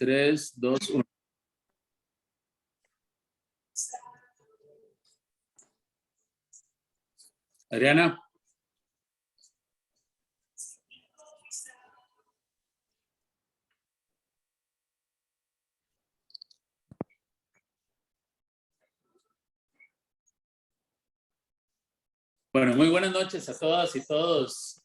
3, 2, 1. Adriana. Bueno, muy buenas noches a todas y todos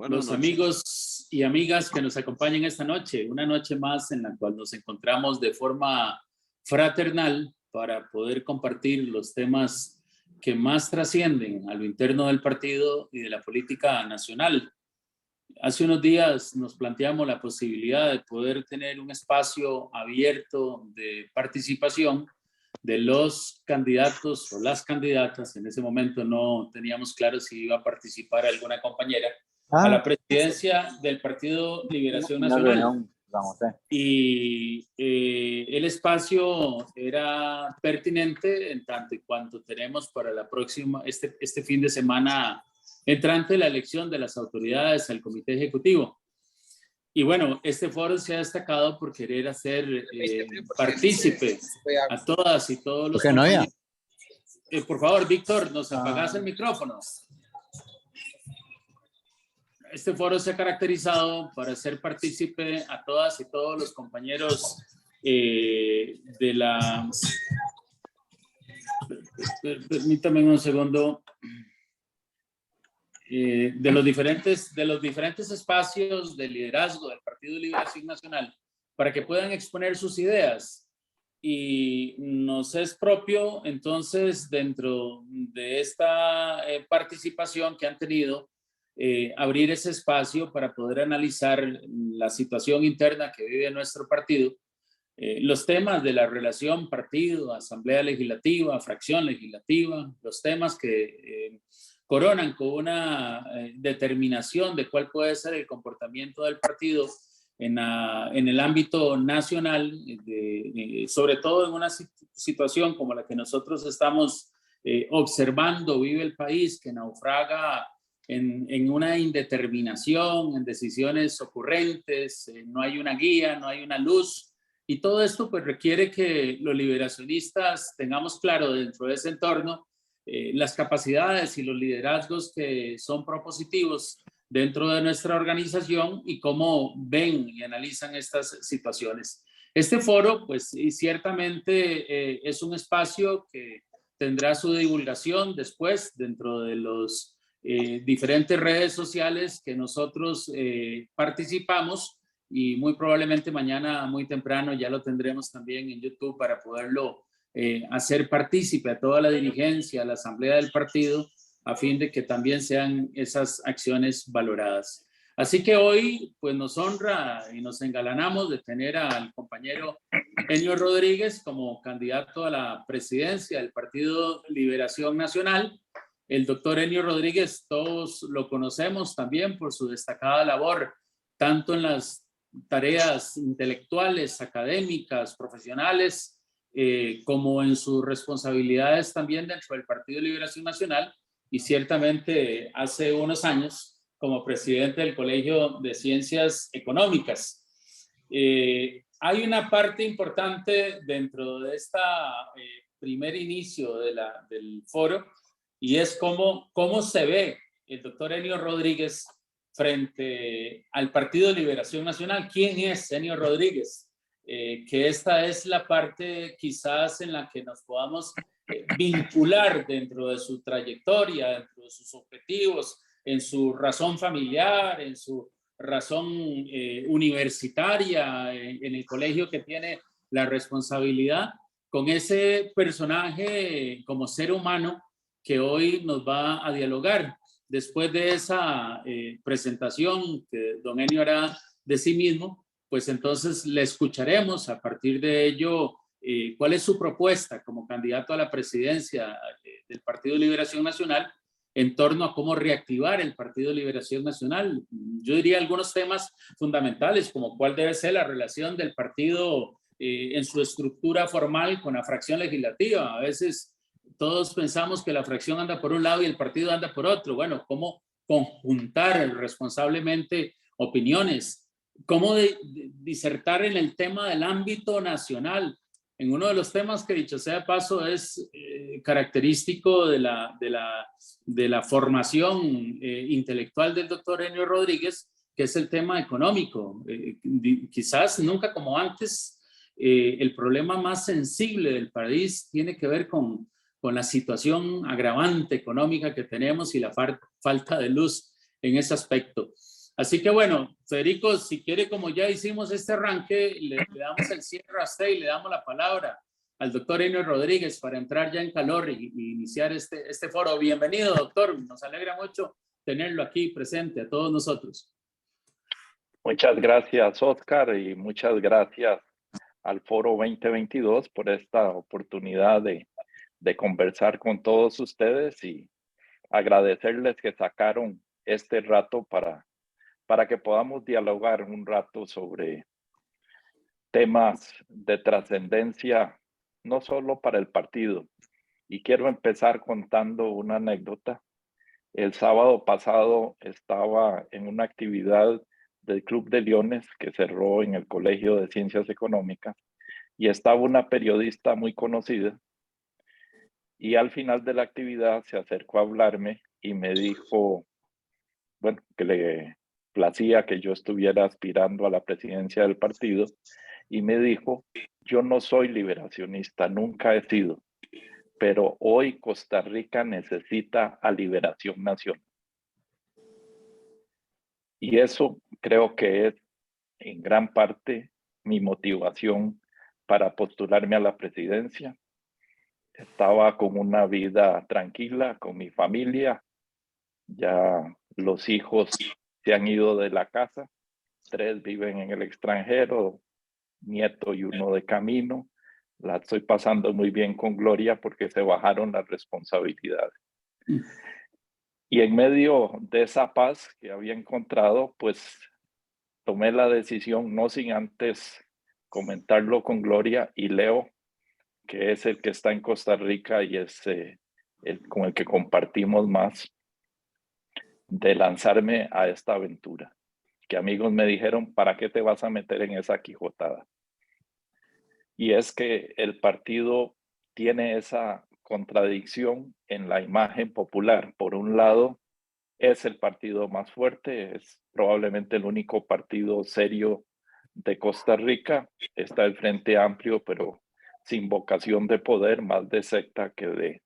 los amigos y amigas que nos acompañan esta noche. Una noche más en la cual nos encontramos de forma fraternal para poder compartir los temas que más trascienden a lo interno del partido y de la política nacional. Hace unos días nos planteamos la posibilidad de poder tener un espacio abierto de participación de los candidatos o las candidatas. En ese momento no teníamos claro si iba a participar alguna compañera a la presidencia del Partido Liberación Nacional. Y el espacio era pertinente en tanto y cuanto tenemos para la próxima, este fin de semana entrante, la elección de las autoridades al Comité Ejecutivo. Y bueno, este foro se ha destacado por querer hacer partícipe a todas y todos los compañeros. Por favor, Víctor, nos apagás el micrófono. Este foro se ha caracterizado para ser partícipe a todas y todos los compañeros de la... Permítame un segundo. De los diferentes espacios de liderazgo del Partido Liberación Nacional para que puedan exponer sus ideas. Y nos es propio, entonces, dentro de esta participación que han tenido, abrir ese espacio para poder analizar la situación interna que vive nuestro partido, los temas de la relación partido, asamblea legislativa, fracción legislativa, los temas que coronan con una determinación de cuál puede ser el comportamiento del partido en el ámbito nacional, sobre todo en una situación como la que nosotros estamos observando, vive el país, que naufraga en una indeterminación, en decisiones ocurrentes, no hay una guía, no hay una luz, y todo esto pues requiere que los liberacionistas tengamos claro dentro de ese entorno las capacidades y los liderazgos que son propositivos dentro de nuestra organización y cómo ven y analizan estas situaciones. Este foro, pues ciertamente es un espacio que tendrá su divulgación después dentro de los diferentes redes sociales que nosotros participamos, y muy probablemente mañana muy temprano ya lo tendremos también en YouTube para poderlo hacer partícipe a toda la dirigencia, a la asamblea del partido, a fin de que también sean esas acciones valoradas. Así que hoy pues nos honra y nos engalanamos de tener al compañero Enio Rodríguez como candidato a la presidencia del Partido Liberación Nacional. El doctor Enio Rodríguez todos lo conocemos también por su destacada labor, tanto en las tareas intelectuales, académicas, profesionales, como en sus responsabilidades también dentro del Partido de Liberación Nacional, y ciertamente hace unos años como presidente del Colegio de Ciencias Económicas. Hay una parte importante dentro de este primer inicio del foro, y es cómo se ve el doctor Enio Rodríguez frente al Partido de Liberación Nacional. ¿Quién es Enio Rodríguez? Que esta es la parte quizás en la que nos podamos vincular dentro de su trayectoria, dentro de sus objetivos, en su razón familiar, en su razón universitaria, en el colegio que tiene la responsabilidad, con ese personaje como ser humano que hoy nos va a dialogar. Después de esa presentación que don Enio hará de sí mismo, pues entonces le escucharemos a partir de ello cuál es su propuesta como candidato a la presidencia del Partido de Liberación Nacional en torno a cómo reactivar el Partido de Liberación Nacional. Yo diría algunos temas fundamentales, como cuál debe ser la relación del partido en su estructura formal con la fracción legislativa. A veces todos pensamos que la fracción anda por un lado y el partido anda por otro. Bueno, cómo conjuntar responsablemente opiniones, cómo disertar en el tema del ámbito nacional, en uno de los temas que, dicho sea de paso, es característico de la formación intelectual del doctor Enio Rodríguez, que es el tema económico. Quizás nunca como antes, el problema más sensible del país tiene que ver con la situación agravante económica que tenemos y la falta de luz en ese aspecto. Así que bueno, Federico, si quiere, como ya hicimos este arranque, le damos el cierre a usted y le damos la palabra al doctor Enio Rodríguez para entrar ya en calor y iniciar este foro. Bienvenido, doctor. Nos alegra mucho tenerlo aquí presente a todos nosotros. Muchas gracias, Oscar, y muchas gracias al Foro 2022 por esta oportunidad de conversar con todos ustedes y agradecerles que sacaron este rato para que podamos dialogar un rato sobre temas de trascendencia, no solo para el partido. Y quiero empezar contando una anécdota. El sábado pasado estaba en una actividad del Club de Leones que cerró en el Colegio de Ciencias Económicas y estaba una periodista muy conocida y al final de la actividad se acercó a hablarme y me dijo, bueno, que le placía que yo estuviera aspirando a la presidencia del partido y me dijo, yo no soy liberacionista, nunca he sido, pero hoy Costa Rica necesita a Liberación Nacional. Y eso creo que es en gran parte mi motivación para postularme a la presidencia. Estaba con una vida tranquila, con mi familia. Ya los hijos se han ido de la casa. 3 viven en el extranjero, nieto y 1 de camino. La estoy pasando muy bien con Gloria porque se bajaron las responsabilidades. Y en medio de esa paz que había encontrado, pues tomé la decisión, no sin antes comentarlo con Gloria y Leo, que es el que está en Costa Rica y es con el que compartimos más, de lanzarme a esta aventura. Que amigos me dijeron, ¿para qué te vas a meter en esa quijotada? Y es que el partido tiene esa contradicción en la imagen popular. Por un lado, es el partido más fuerte, es probablemente el único partido serio de Costa Rica. Está el Frente Amplio, pero sin vocación de poder, más de secta que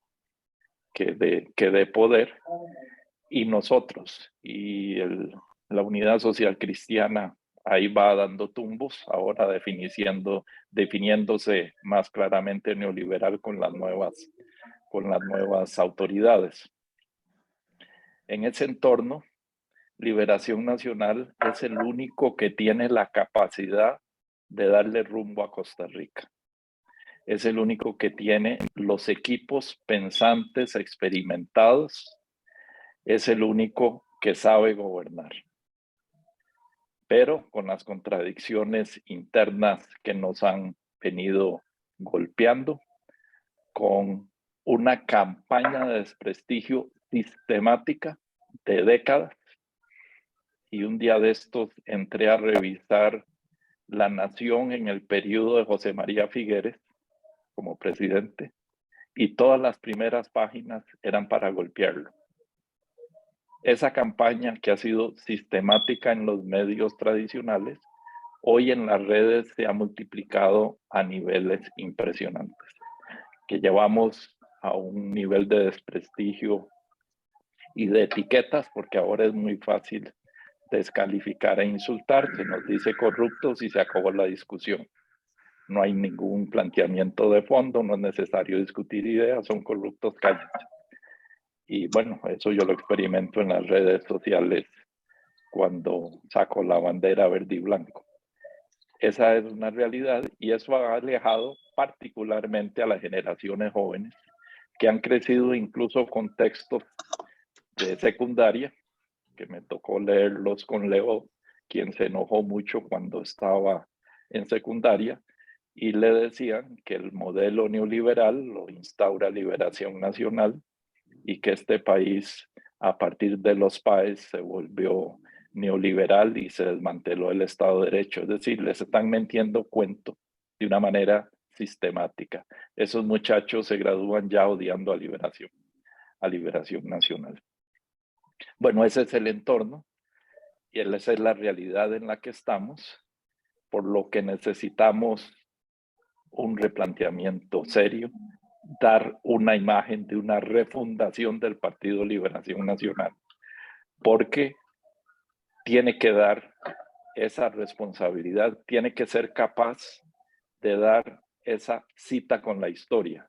de poder. Y nosotros, y la Unidad Social Cristiana, ahí va dando tumbos, ahora definiéndose más claramente neoliberal con las nuevas autoridades. En ese entorno, Liberación Nacional es el único que tiene la capacidad de darle rumbo a Costa Rica. Es el único que tiene los equipos pensantes, experimentados. Es el único que sabe gobernar. Pero con las contradicciones internas que nos han venido golpeando, con una campaña de desprestigio sistemática de décadas. Y un día de estos entré a revisar La Nación en el periodo de José María Figueres como presidente y todas las primeras páginas eran para golpearlo. Esa campaña que ha sido sistemática en los medios tradicionales, hoy en las redes se ha multiplicado a niveles impresionantes, que llevamos a un nivel de desprestigio y de etiquetas, porque ahora es muy fácil descalificar e insultar, se nos dice corruptos y se acabó la discusión. No hay ningún planteamiento de fondo, no es necesario discutir ideas, son corruptos, cállense. Y bueno, eso yo lo experimento en las redes sociales cuando saco la bandera verde y blanco. Esa es una realidad y eso ha alejado particularmente a las generaciones jóvenes que han crecido incluso con textos de secundaria, que me tocó leerlos con Leo, quien se enojó mucho cuando estaba en secundaria, y le decían que el modelo neoliberal lo instaura Liberación Nacional y que este país, a partir de los PAES, se volvió neoliberal y se desmanteló el Estado de Derecho. Es decir, les están mintiendo cuento de una manera sistemática. Esos muchachos se gradúan ya odiando a Liberación Nacional. Bueno, ese es el entorno y esa es la realidad en la que estamos, por lo que necesitamos un replanteamiento serio, dar una imagen de una refundación del Partido Liberación Nacional, porque tiene que dar esa responsabilidad, tiene que ser capaz de dar esa cita con la historia.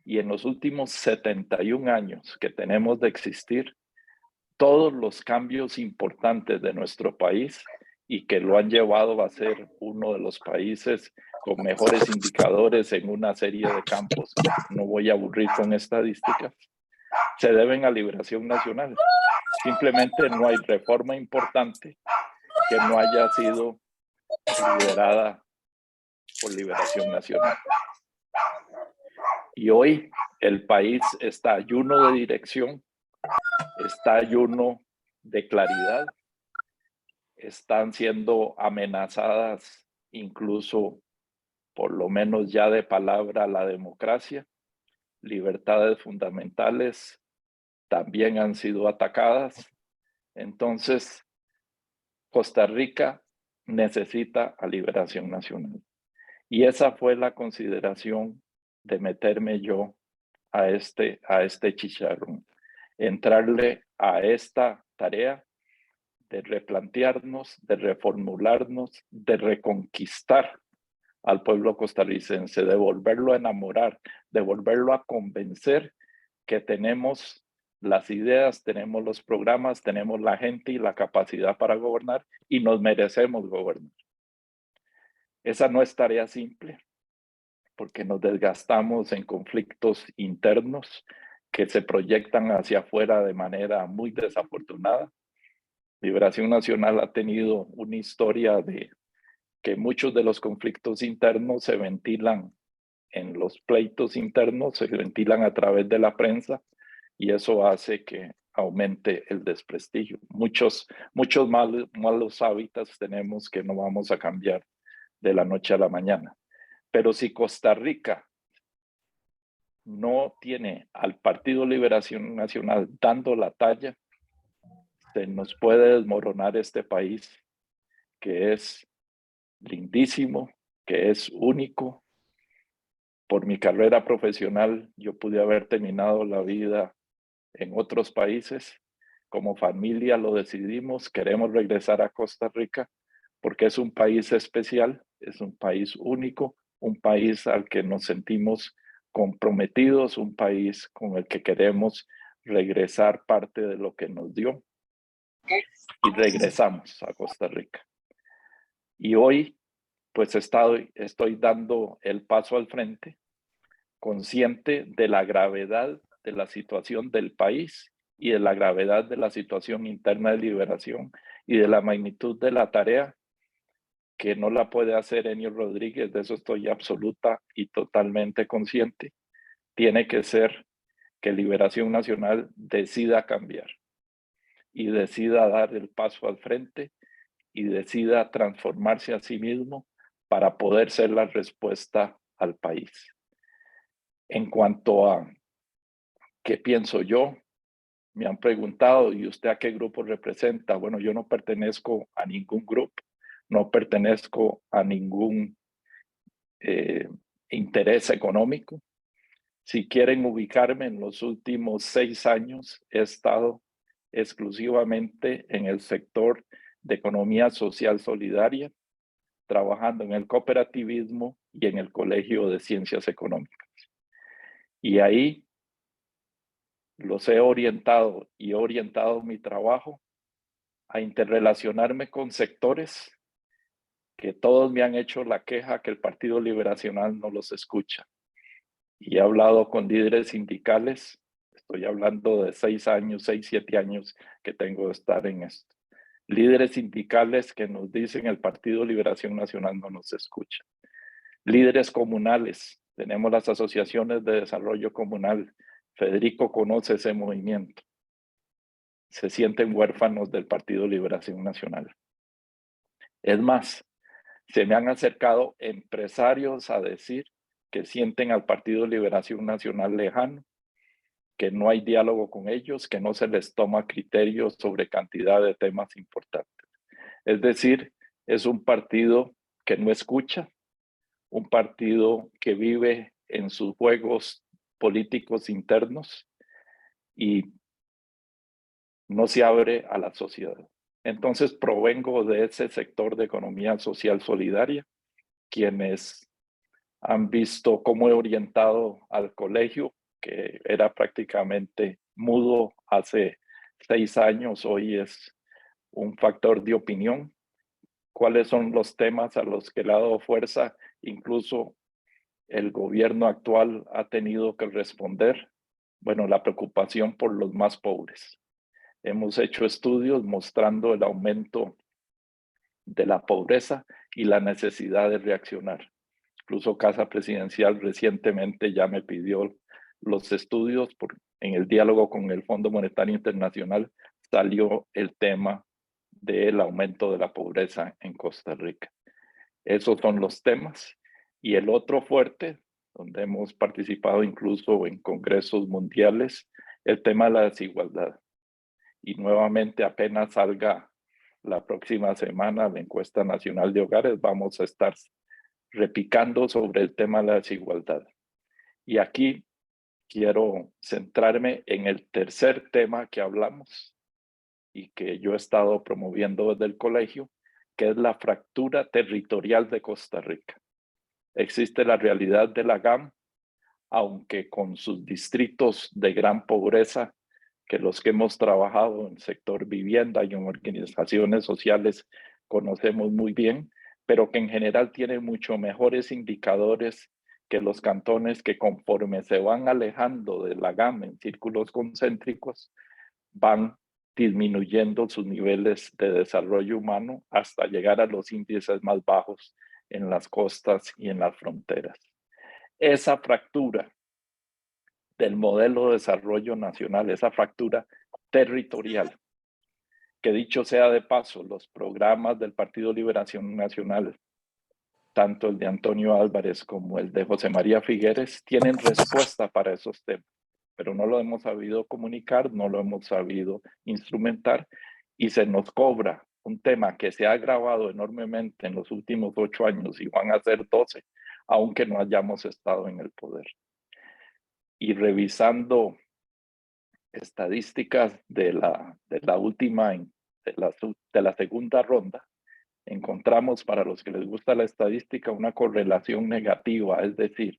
Y en los últimos 71 años que tenemos de existir, todos los cambios importantes de nuestro país y que lo han llevado a ser uno de los países con mejores indicadores en una serie de campos, no voy a aburrir con estadísticas, se deben a Liberación Nacional. Simplemente no hay reforma importante que no haya sido liderada por Liberación Nacional. Y hoy el país está ayuno de dirección, está ayuno de claridad, están siendo amenazadas incluso, por lo menos ya de palabra, la democracia, libertades fundamentales también han sido atacadas. Entonces, Costa Rica necesita a Liberación Nacional. Y esa fue la consideración de meterme yo a este chicharrón, entrarle a esta tarea de replantearnos, de reformularnos, de reconquistar al pueblo costarricense, de volverlo a enamorar, de volverlo a convencer que tenemos las ideas, tenemos los programas, tenemos la gente y la capacidad para gobernar y nos merecemos gobernar. Esa no es tarea simple, porque nos desgastamos en conflictos internos que se proyectan hacia afuera de manera muy desafortunada. Liberación Nacional ha tenido una historia de que muchos de los conflictos internos se ventilan en los pleitos internos, se ventilan a través de la prensa y eso hace que aumente el desprestigio. Muchos malos hábitos tenemos que no vamos a cambiar de la noche a la mañana. Pero si Costa Rica no tiene al Partido Liberación Nacional dando la talla, se nos puede desmoronar este país que es lindísimo, que es único. Por mi carrera profesional, yo pude haber terminado la vida en otros países. Como familia lo decidimos, queremos regresar a Costa Rica porque es un país especial, es un país único, un país al que nos sentimos comprometidos, un país con el que queremos regresar parte de lo que nos dio. Y regresamos a Costa Rica. Y hoy, pues estoy dando el paso al frente, consciente de la gravedad de la situación del país y de la gravedad de la situación interna de Liberación y de la magnitud de la tarea que no la puede hacer Enio Rodríguez, de eso estoy absoluta y totalmente consciente. Tiene que ser que Liberación Nacional decida cambiar y decida dar el paso al frente y decida transformarse a sí mismo para poder ser la respuesta al país. En cuanto a qué pienso yo, me han preguntado, ¿y usted a qué grupo representa? Bueno, yo no pertenezco a ningún grupo, no pertenezco a ningún interés económico. Si quieren ubicarme, en los últimos 6 años he estado exclusivamente en el sector de economía social solidaria, trabajando en el cooperativismo y en el Colegio de Ciencias Económicas. Y ahí los he orientado y he orientado mi trabajo a interrelacionarme con sectores que todos me han hecho la queja que el Partido Liberacional no los escucha. Y he hablado con líderes sindicales, estoy hablando de 6 años, 6, 7 años que tengo de estar en esto. Líderes sindicales que nos dicen el Partido Liberación Nacional no nos escucha. Líderes comunales, tenemos las asociaciones de desarrollo comunal. Federico conoce ese movimiento. se sienten huérfanos del Partido Liberación Nacional. Es más, se me han acercado empresarios a decir que sienten al Partido Liberación Nacional lejano, que no hay diálogo con ellos, que no se les toma criterios sobre cantidad de temas importantes. Es decir, es un partido que no escucha, un partido que vive en sus juegos políticos internos y no se abre a la sociedad. Entonces provengo de ese sector de economía social solidaria, quienes han visto cómo he orientado al colegio, que era prácticamente mudo hace 6 años, hoy es un factor de opinión. ¿Cuáles son los temas a los que le ha dado fuerza? Incluso el gobierno actual ha tenido que responder. Bueno, la preocupación por los más pobres. Hemos hecho estudios mostrando el aumento de la pobreza y la necesidad de reaccionar. Incluso Casa Presidencial recientemente ya me pidió los estudios. En el diálogo con el Fondo Monetario Internacional salió el tema del aumento de la pobreza en Costa Rica. Esos son los temas. Y el otro fuerte, donde hemos participado incluso en congresos mundiales, el tema de la desigualdad. Y nuevamente, apenas salga la próxima semana la encuesta nacional de hogares, vamos a estar repicando sobre el tema de la desigualdad. Y aquí quiero centrarme en el tercer tema que hablamos y que yo he estado promoviendo desde el colegio, que es la fractura territorial de Costa Rica. Existe la realidad de la GAM, aunque con sus distritos de gran pobreza, que los que hemos trabajado en el sector vivienda y en organizaciones sociales conocemos muy bien, pero que en general tiene mucho mejores indicadores que los cantones que conforme se van alejando de la GAM en círculos concéntricos, van disminuyendo sus niveles de desarrollo humano hasta llegar a los índices más bajos en las costas y en las fronteras. Esa fractura del modelo de desarrollo nacional, esa fractura territorial, que dicho sea de paso, los programas del Partido Liberación Nacional, tanto el de Antonio Álvarez como el de José María Figueres, tienen respuesta para esos temas, pero no lo hemos sabido comunicar, no lo hemos sabido instrumentar y se nos cobra un tema que se ha agravado enormemente en los últimos 8 años y van a ser 12, aunque no hayamos estado en el poder. Y revisando estadísticas de la última, de la segunda ronda, encontramos, para los que les gusta la estadística, una correlación negativa, es decir,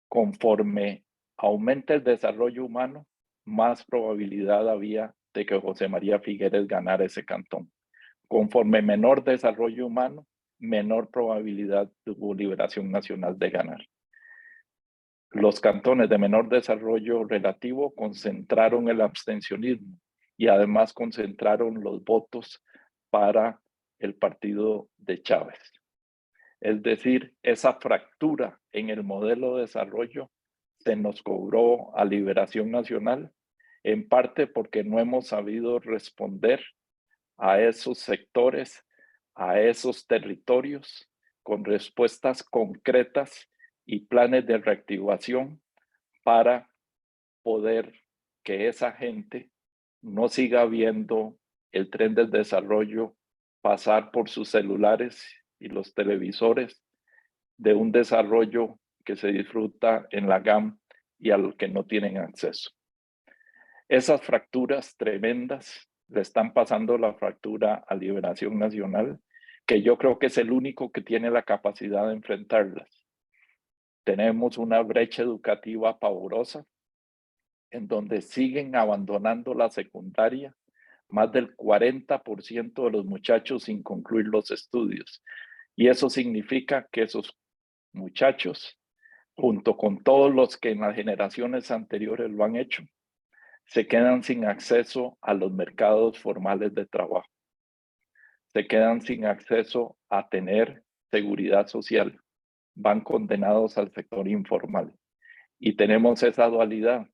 conforme aumenta el desarrollo humano, más probabilidad había de que José María Figueres ganara ese cantón. Conforme menor desarrollo humano, menor probabilidad tuvo Liberación Nacional de ganar. Los cantones de menor desarrollo relativo concentraron el abstencionismo y además concentraron los votos para el partido de Chávez. Es decir, esa fractura en el modelo de desarrollo se nos cobró a Liberación Nacional, en parte porque no hemos sabido responder a esos sectores, a esos territorios, con respuestas concretas y planes de reactivación para poder que esa gente no siga viendo el tren del desarrollo pasar por sus celulares y los televisores de un desarrollo que se disfruta en la GAM y al que no tienen acceso. Esas fracturas tremendas le están pasando la fractura a Liberación Nacional, que yo creo que es el único que tiene la capacidad de enfrentarlas. Tenemos una brecha educativa pavorosa, en donde siguen abandonando la secundaria, más del 40% de los muchachos sin concluir los estudios. Y eso significa que esos muchachos, junto con todos los que en las generaciones anteriores lo han hecho, se quedan sin acceso a los mercados formales de trabajo. Se quedan sin acceso a tener seguridad social. Van condenados al sector informal. Y tenemos esa dualidad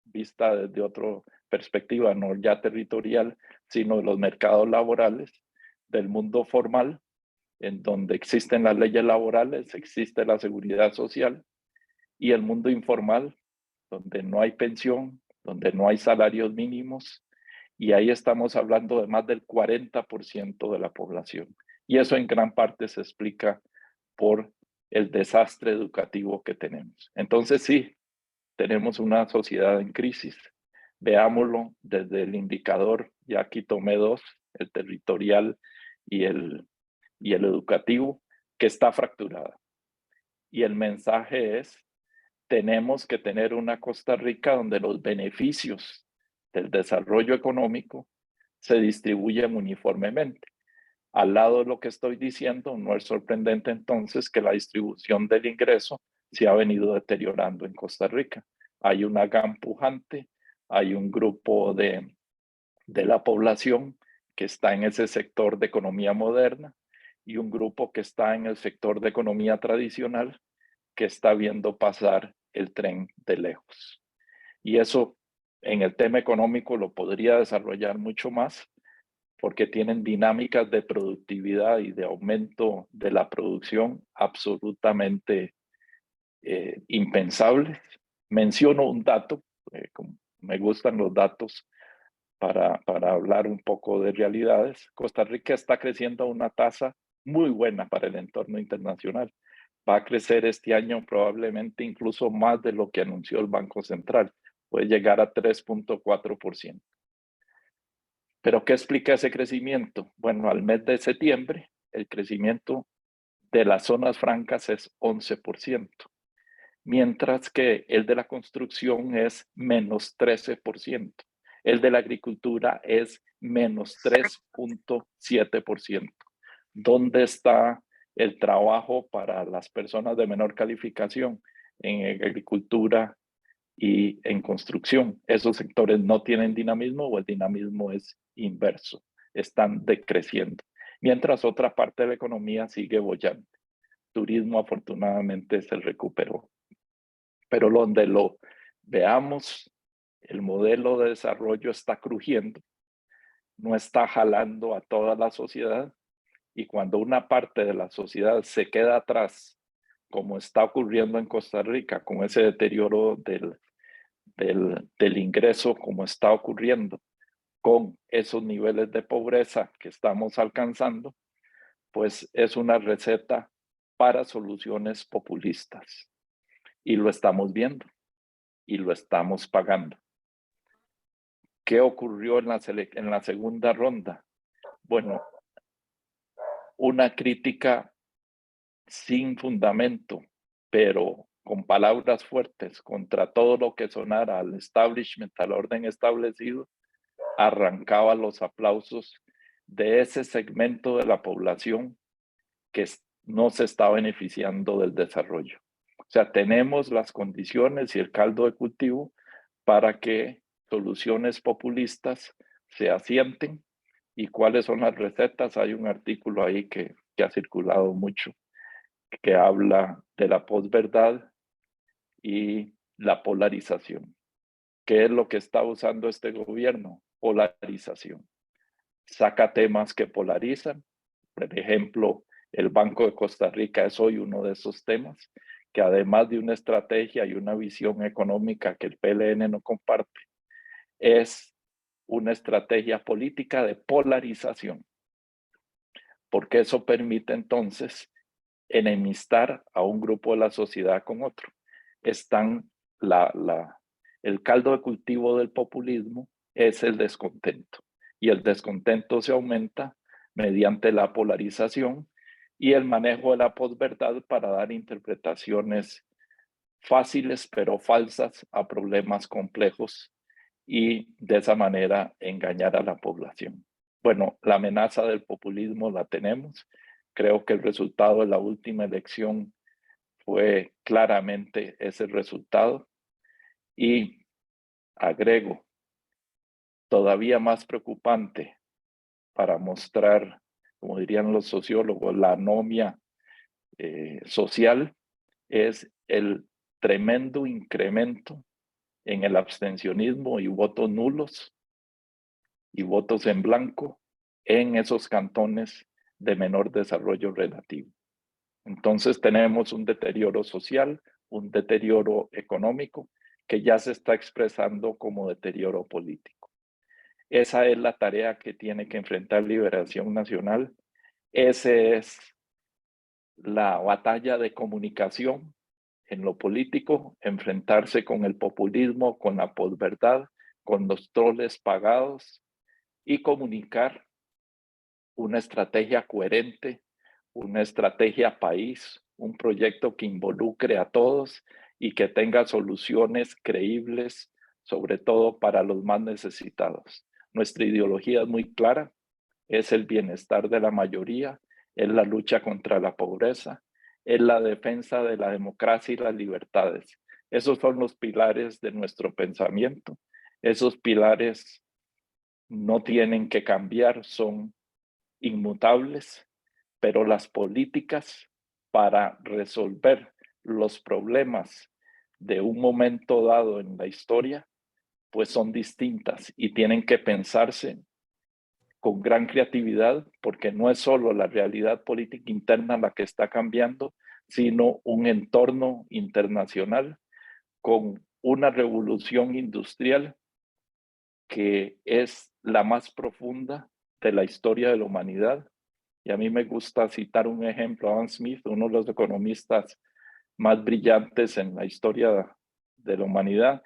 vista desde otro perspectiva no ya territorial, sino de los mercados laborales, del mundo formal, en donde existen las leyes laborales, existe la seguridad social, y el mundo informal, donde no hay pensión, donde no hay salarios mínimos, y ahí estamos hablando de más del 40% de la población. Y eso en gran parte se explica por el desastre educativo que tenemos. Entonces sí, tenemos una sociedad en crisis. Veámoslo desde el indicador, ya aquí tomé dos, el territorial y el educativo, que está fracturada. Y el mensaje es, tenemos que tener una Costa Rica donde los beneficios del desarrollo económico se distribuyen uniformemente. Al lado de lo que estoy diciendo, no es sorprendente entonces que la distribución del ingreso se ha venido deteriorando en Costa Rica. Hay una gama pujante, hay un grupo de la población que está en ese sector de economía moderna y un grupo que está en el sector de economía tradicional que está viendo pasar el tren de lejos. Y eso en el tema económico lo podría desarrollar mucho más porque tienen dinámicas de productividad y de aumento de la producción absolutamente impensables. Menciono un dato, me gustan los datos para hablar un poco de realidades. Costa Rica está creciendo a una tasa muy buena para el entorno internacional. Va a crecer este año probablemente incluso más de lo que anunció el Banco Central. Puede llegar a 3.4%. ¿Pero qué explica ese crecimiento? Bueno, al mes de septiembre, el crecimiento de las zonas francas es 11%, mientras que el de la construcción es menos 13%. El de la agricultura es menos 3.7%. ¿Dónde está el trabajo para las personas de menor calificación? En agricultura y en construcción. Esos sectores no tienen dinamismo o el dinamismo es inverso, están decreciendo. Mientras otra parte de la economía sigue bollante. Turismo afortunadamente se recuperó. Pero donde lo veamos, el modelo de desarrollo está crujiendo, no está jalando a toda la sociedad, y cuando una parte de la sociedad se queda atrás, como está ocurriendo en Costa Rica, con ese deterioro del ingreso, como está ocurriendo, con esos niveles de pobreza que estamos alcanzando, pues es una receta para soluciones populistas. Y lo estamos viendo y lo estamos pagando. ¿Qué ocurrió en la segunda ronda? Bueno, una crítica sin fundamento, pero con palabras fuertes contra todo lo que sonara al establishment, al orden establecido, arrancaba los aplausos de ese segmento de la población que no se está beneficiando del desarrollo. O sea, tenemos las condiciones y el caldo de cultivo para que soluciones populistas se asienten. ¿Y cuáles son las recetas? Hay un artículo ahí que ha circulado mucho, que habla de la posverdad y la polarización. ¿Qué es lo que está usando este gobierno? Polarización. Saca temas que polarizan. Por ejemplo, el Banco de Costa Rica es hoy uno de esos temas, que además de una estrategia y una visión económica que el PLN no comparte, es una estrategia política de polarización, porque eso permite entonces enemistar a un grupo de la sociedad con otro. Están el caldo de cultivo del populismo es el descontento, y el descontento se aumenta mediante la polarización y el manejo de la posverdad para dar interpretaciones fáciles pero falsas a problemas complejos y de esa manera engañar a la población. Bueno, la amenaza del populismo la tenemos. Creo que el resultado de la última elección fue claramente ese resultado. Y agrego, todavía más preocupante para mostrar, como dirían los sociólogos, la anomia social, es el tremendo incremento en el abstencionismo y votos nulos y votos en blanco en esos cantones de menor desarrollo relativo. Entonces tenemos un deterioro social, un deterioro económico que ya se está expresando como deterioro político. Esa es la tarea que tiene que enfrentar Liberación Nacional. Esa es la batalla de comunicación en lo político, enfrentarse con el populismo, con la posverdad, con los troles pagados y comunicar una estrategia coherente, una estrategia país, un proyecto que involucre a todos y que tenga soluciones creíbles, sobre todo para los más necesitados. Nuestra ideología es muy clara, es el bienestar de la mayoría, es la lucha contra la pobreza, es la defensa de la democracia y las libertades. Esos son los pilares de nuestro pensamiento. Esos pilares no tienen que cambiar, son inmutables, pero las políticas para resolver los problemas de un momento dado en la historia, pues son distintas y tienen que pensarse con gran creatividad, porque no es solo la realidad política interna la que está cambiando, sino un entorno internacional con una revolución industrial que es la más profunda de la historia de la humanidad. Y a mí me gusta citar un ejemplo, Adam Smith, uno de los economistas más brillantes en la historia de la humanidad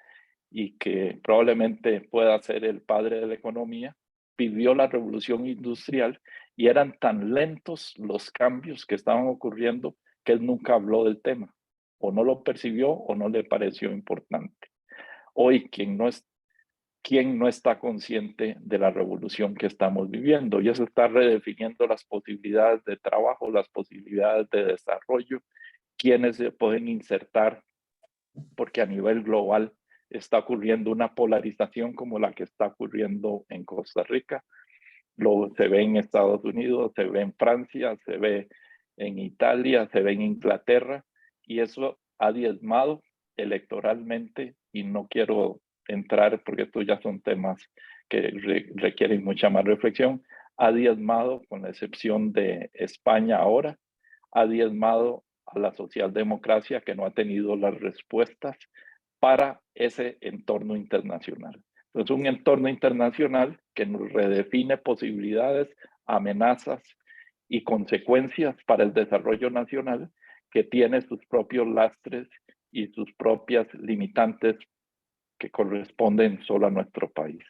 y que probablemente pueda ser el padre de la economía, pidió la revolución industrial y eran tan lentos los cambios que estaban ocurriendo que él nunca habló del tema, o no lo percibió o no le pareció importante. Hoy, ¿quién no está consciente de la revolución que estamos viviendo? Y eso está redefiniendo las posibilidades de trabajo, las posibilidades de desarrollo, quiénes se pueden insertar, porque a nivel global está ocurriendo una polarización como la que está ocurriendo en Costa Rica. Se ve en Estados Unidos, se ve en Francia, se ve en Italia, se ve en Inglaterra, y eso ha diezmado electoralmente, y no quiero entrar porque estos ya son temas que requieren mucha más reflexión, ha diezmado, con la excepción de España ahora, ha diezmado a la socialdemocracia que no ha tenido las respuestas para ese entorno internacional. Entonces, un entorno internacional que nos redefine posibilidades, amenazas y consecuencias para el desarrollo nacional, que tiene sus propios lastres y sus propias limitantes que corresponden solo a nuestro país.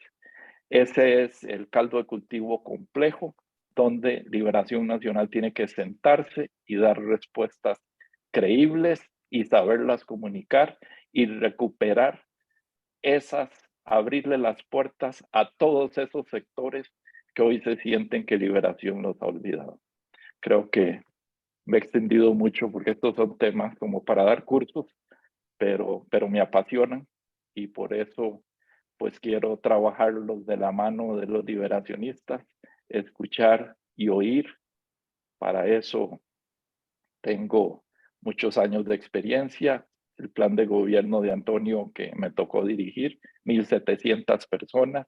Ese es el caldo de cultivo complejo donde Liberación Nacional tiene que sentarse y dar respuestas creíbles y saberlas comunicar y recuperar esas, abrirle las puertas a todos esos sectores que hoy se sienten que Liberación los ha olvidado. Creo que me he extendido mucho porque estos son temas como para dar cursos, pero me apasionan y por eso pues quiero trabajarlos de la mano de los liberacionistas, escuchar y oír. Para eso tengo muchos años de experiencia. El plan de gobierno de Antonio que me tocó dirigir, 1,700 personas.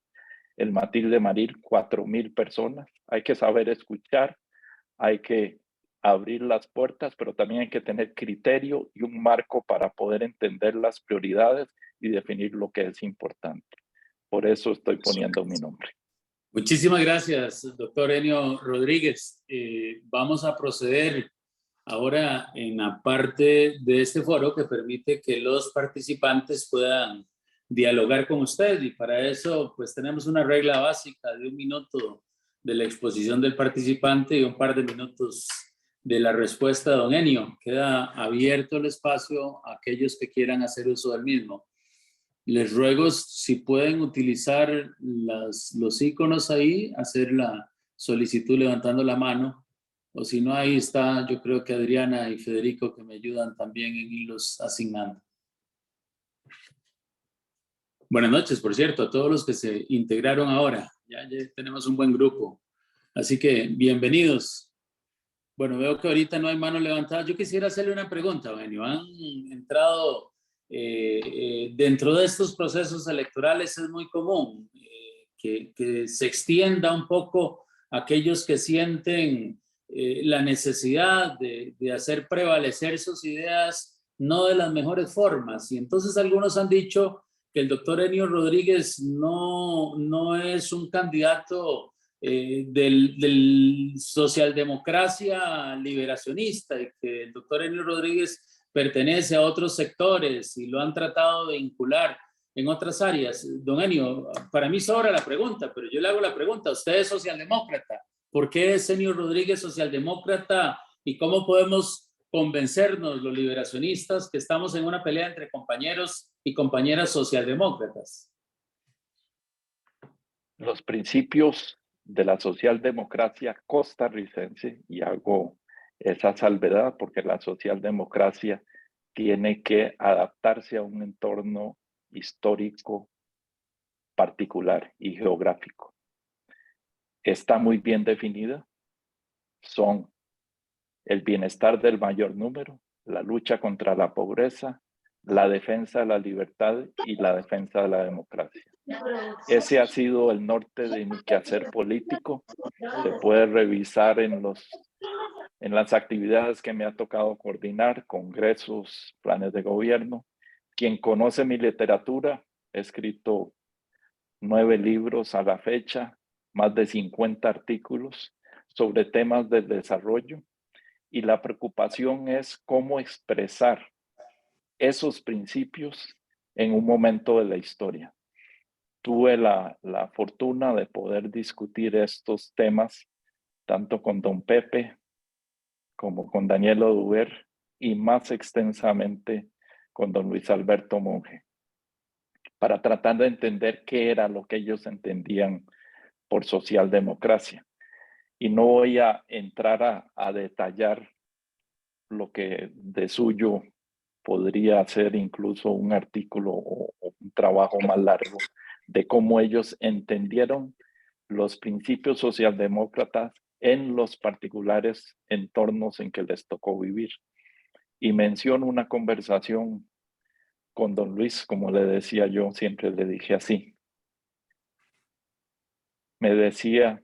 El Matilde Marín, 4,000 personas. Hay que saber escuchar, hay que abrir las puertas, pero también hay que tener criterio y un marco para poder entender las prioridades y definir lo que es importante. Por eso estoy poniendo mi nombre. Muchísimas gracias, doctor Enio Rodríguez. Vamos a proceder ahora en la parte de este foro que permite que los participantes puedan dialogar con usted, y para eso pues tenemos una regla básica de 1 minuto de la exposición del participante y un par de minutos de la respuesta de don Enio. Queda abierto el espacio a aquellos que quieran hacer uso del mismo. Les ruego si pueden utilizar los iconos ahí, hacer la solicitud levantando la mano, o si no, ahí está, yo creo que Adriana y Federico que me ayudan también en irlos asignando. Buenas noches, por cierto, a todos los que se integraron ahora. Ya tenemos un buen grupo, así que bienvenidos. Bueno, veo que ahorita no hay manos levantadas. Yo quisiera hacerle una pregunta, Benio. Han entrado dentro de estos procesos electorales es muy común que se extienda un poco a aquellos que sienten la necesidad de hacer prevalecer sus ideas no de las mejores formas. Y entonces algunos han dicho que el doctor Enio Rodríguez no es un candidato del socialdemocracia liberacionista, y que el doctor Enio Rodríguez pertenece a otros sectores y lo han tratado de vincular en otras áreas. Don Enio, para mí sobra la pregunta, pero yo le hago la pregunta. Usted es socialdemócrata. ¿Por qué es Enio Rodríguez socialdemócrata y cómo podemos convencernos los liberacionistas que estamos en una pelea entre compañeros y compañeras socialdemócratas? Los principios de la socialdemocracia costarricense, y hago esa salvedad porque la socialdemocracia tiene que adaptarse a un entorno histórico particular y geográfico. Está muy bien definida. Son el bienestar del mayor número, la lucha contra la pobreza, la defensa de la libertad y la defensa de la democracia. Ese ha sido el norte de mi quehacer político. Se puede revisar en las actividades que me ha tocado coordinar, congresos, planes de gobierno. Quien conoce mi literatura, he escrito 9 libros a la fecha, más de 50 artículos sobre temas del desarrollo, y la preocupación es cómo expresar esos principios en un momento de la historia. Tuve la fortuna de poder discutir estos temas tanto con don Pepe como con Daniel Oduber y más extensamente con don Luis Alberto Monge, para tratar de entender qué era lo que ellos entendían por socialdemocracia. Y no voy a entrar a detallar lo que de suyo podría ser incluso un artículo o un trabajo más largo de cómo ellos entendieron los principios socialdemócratas en los particulares entornos en que les tocó vivir. Y menciono una conversación con don Luis, como le decía yo, siempre le dije así. Me decía,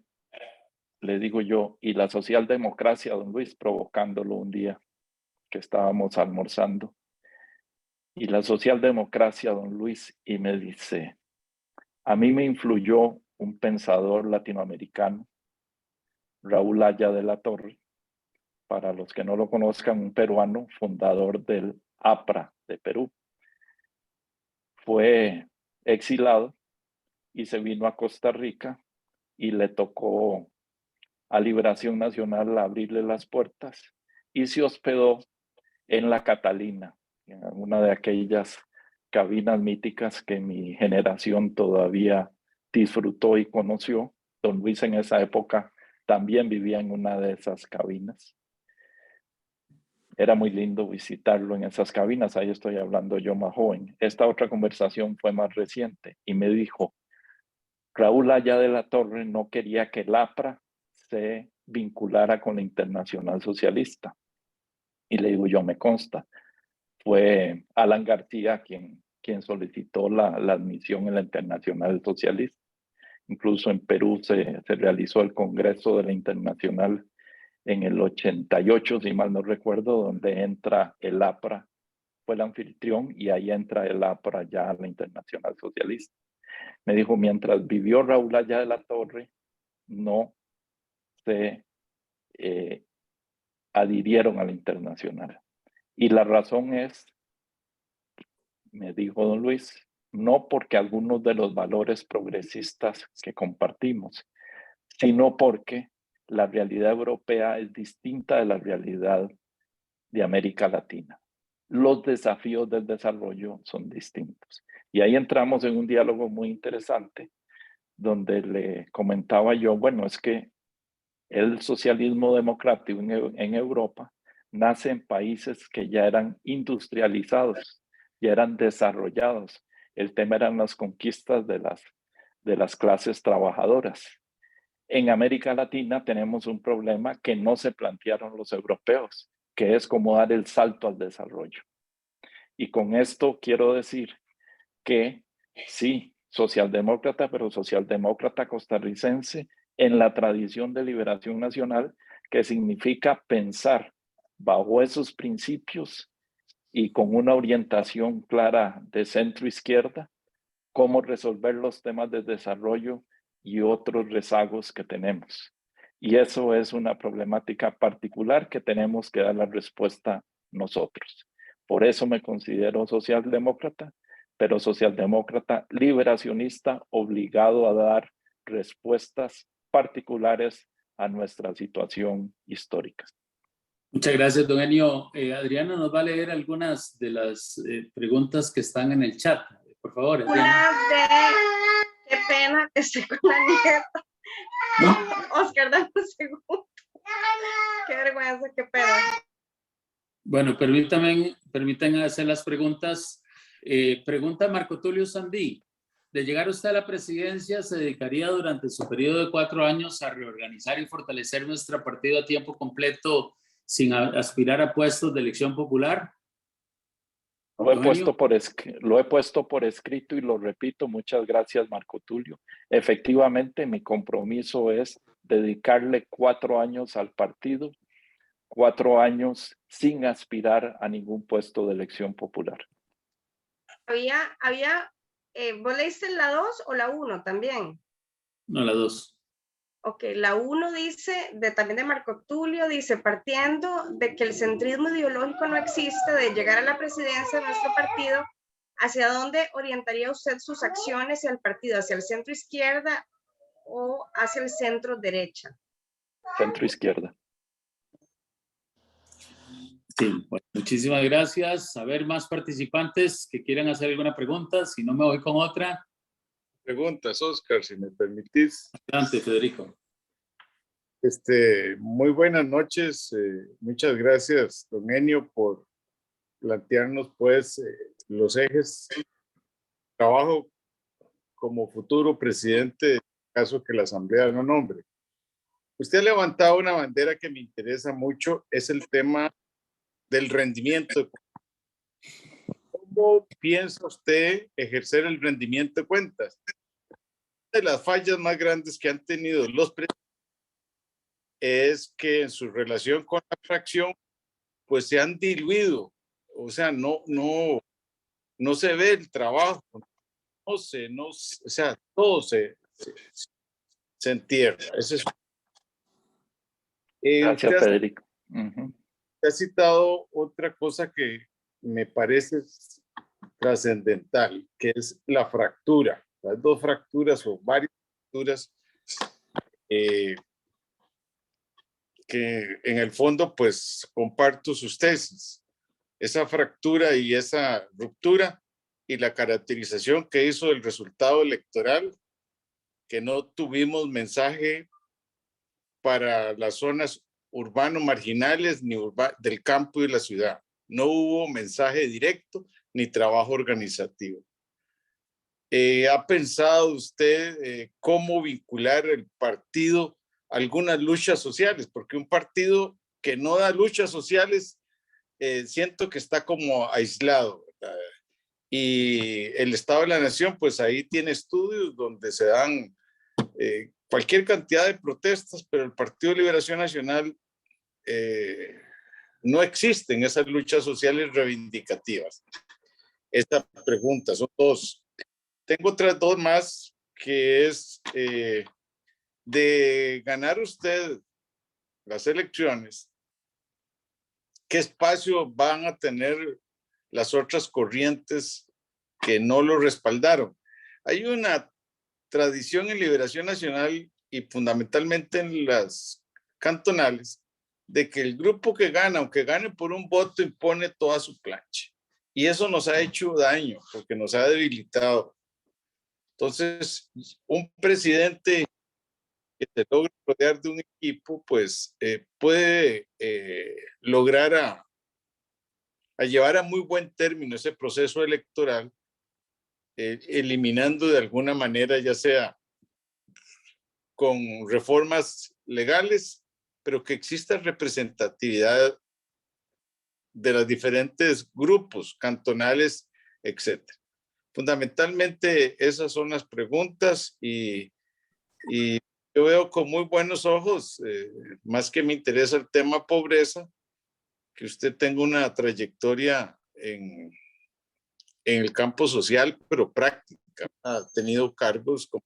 le digo yo, y la socialdemocracia, don Luis, provocándolo un día que estábamos almorzando. Y la socialdemocracia, don Luis, y me dice, a mí me influyó un pensador latinoamericano, Raúl Haya de la Torre, para los que no lo conozcan, un peruano, fundador del APRA de Perú. Fue exilado y se vino a Costa Rica y le tocó a Liberación Nacional abrirle las puertas y se hospedó en la Catalina, en una de aquellas cabinas míticas que mi generación todavía disfrutó y conoció. Don Luis en esa época también vivía en una de esas cabinas. Era muy lindo visitarlo en esas cabinas. Ahí estoy hablando yo más joven. Esta otra conversación fue más reciente y me dijo, Raúl Haya de la Torre no quería que el APRA se vinculara con la Internacional Socialista. Y le digo, yo me consta. Fue Alan García quien solicitó la admisión en la Internacional Socialista. Incluso en Perú se realizó el Congreso de la Internacional en el 88, si mal no recuerdo, donde entra el APRA, fue el anfitrión, y ahí entra el APRA ya a la Internacional Socialista. Me dijo, mientras vivió Raúl Haya de la Torre, no se adhirieron a la Internacional. Y la razón es, me dijo don Luis, no porque algunos de los valores progresistas que compartimos, sino porque la realidad europea es distinta de la realidad de América Latina. Los desafíos del desarrollo son distintos. Y ahí entramos en un diálogo muy interesante, donde le comentaba yo, bueno, es que el socialismo democrático en Europa nace en países que ya eran industrializados, ya eran desarrollados. El tema eran las conquistas de las clases trabajadoras. En América Latina tenemos un problema que no se plantearon los europeos, que es cómo dar el salto al desarrollo. Y con esto quiero decir que sí, socialdemócrata, pero socialdemócrata costarricense en la tradición de liberación nacional, que significa pensar bajo esos principios y con una orientación clara de centro izquierda, cómo resolver los temas de desarrollo y otros rezagos que tenemos. Y eso es una problemática particular que tenemos que dar la respuesta nosotros. Por eso me considero socialdemócrata, pero socialdemócrata liberacionista obligado a dar respuestas particulares a nuestra situación histórica. Muchas gracias, don Enio. Adriana nos va a leer algunas de las preguntas que están en el chat. Por favor, Adriana. Qué pena que estoy con la nieta. Oscar, dame un segundo. Qué vergüenza, qué pena. Bueno, permítanme hacer las preguntas. Pregunta Marco Tulio Sandí. De llegar usted a la presidencia, ¿se dedicaría durante su periodo de 4 años a reorganizar y fortalecer nuestro partido a tiempo completo sin aspirar a puestos de elección popular? Lo he puesto por escrito y lo repito. Muchas gracias, Marco Tulio. Efectivamente, mi compromiso es dedicarle 4 años al partido, 4 años sin aspirar a ningún puesto de elección popular. ¿Vos leíste la 2 o la 1 también? No, la 2. Ok, la 1 dice, también de Marco Tulio, dice, partiendo de que el centrismo ideológico no existe, de llegar a la presidencia de nuestro partido, ¿hacia dónde orientaría usted sus acciones y al partido? ¿Hacia el centro izquierda o hacia el centro derecha? Centro izquierda. Sí, bueno, muchísimas gracias. A ver, más participantes que quieran hacer alguna pregunta. Si no, me voy con otra. Preguntas, Oscar, si me permitís. Adelante, Federico. Muy buenas noches. Muchas gracias, don Enio, por plantearnos pues los ejes de trabajo como futuro presidente, en caso que la Asamblea no nombre. Usted ha levantado una bandera que me interesa mucho, es el tema del rendimiento. ¿Cómo piensa usted ejercer el rendimiento de cuentas? Una de las fallas más grandes que han tenido los presidentes es que en su relación con la fracción, pues se han diluido. O sea, no se ve el trabajo, o sea, todo se entierra. Eso es. Gracias, Federico. Usted ha citado otra cosa que me parece trascendental, que es la fractura. Las 2 fracturas o varias fracturas que en el fondo pues comparto sus tesis. Esa fractura y esa ruptura y la caracterización que hizo del resultado electoral, que no tuvimos mensaje para las zonas urbano-marginales ni del campo y de la ciudad. No hubo mensaje directo ni trabajo organizativo. ¿Ha pensado usted cómo vincular el partido a algunas luchas sociales? Porque un partido que no da luchas sociales, siento que está como aislado, ¿verdad? Y el Estado de la Nación, pues ahí tiene estudios donde se dan cualquier cantidad de protestas, pero el Partido de Liberación Nacional no existen esas luchas sociales reivindicativas. Esta pregunta, son 2. Tengo otras 2 más, que es de ganar usted las elecciones, ¿qué espacio van a tener las otras corrientes que no lo respaldaron? Hay una tradición en Liberación Nacional y fundamentalmente en las cantonales, de que el grupo que gana, aunque gane por un voto, impone toda su plancha. Y eso nos ha hecho daño, porque nos ha debilitado. Entonces, un presidente que se logra rodear de un equipo, pues puede lograr a llevar a muy buen término ese proceso electoral, eliminando de alguna manera, ya sea con reformas legales, pero que exista representatividad de los diferentes grupos cantonales, etcétera. Fundamentalmente esas son las preguntas y yo veo con muy buenos ojos, más que me interesa el tema pobreza, que usted tenga una trayectoria en el campo social, pero práctica. Ha tenido cargos como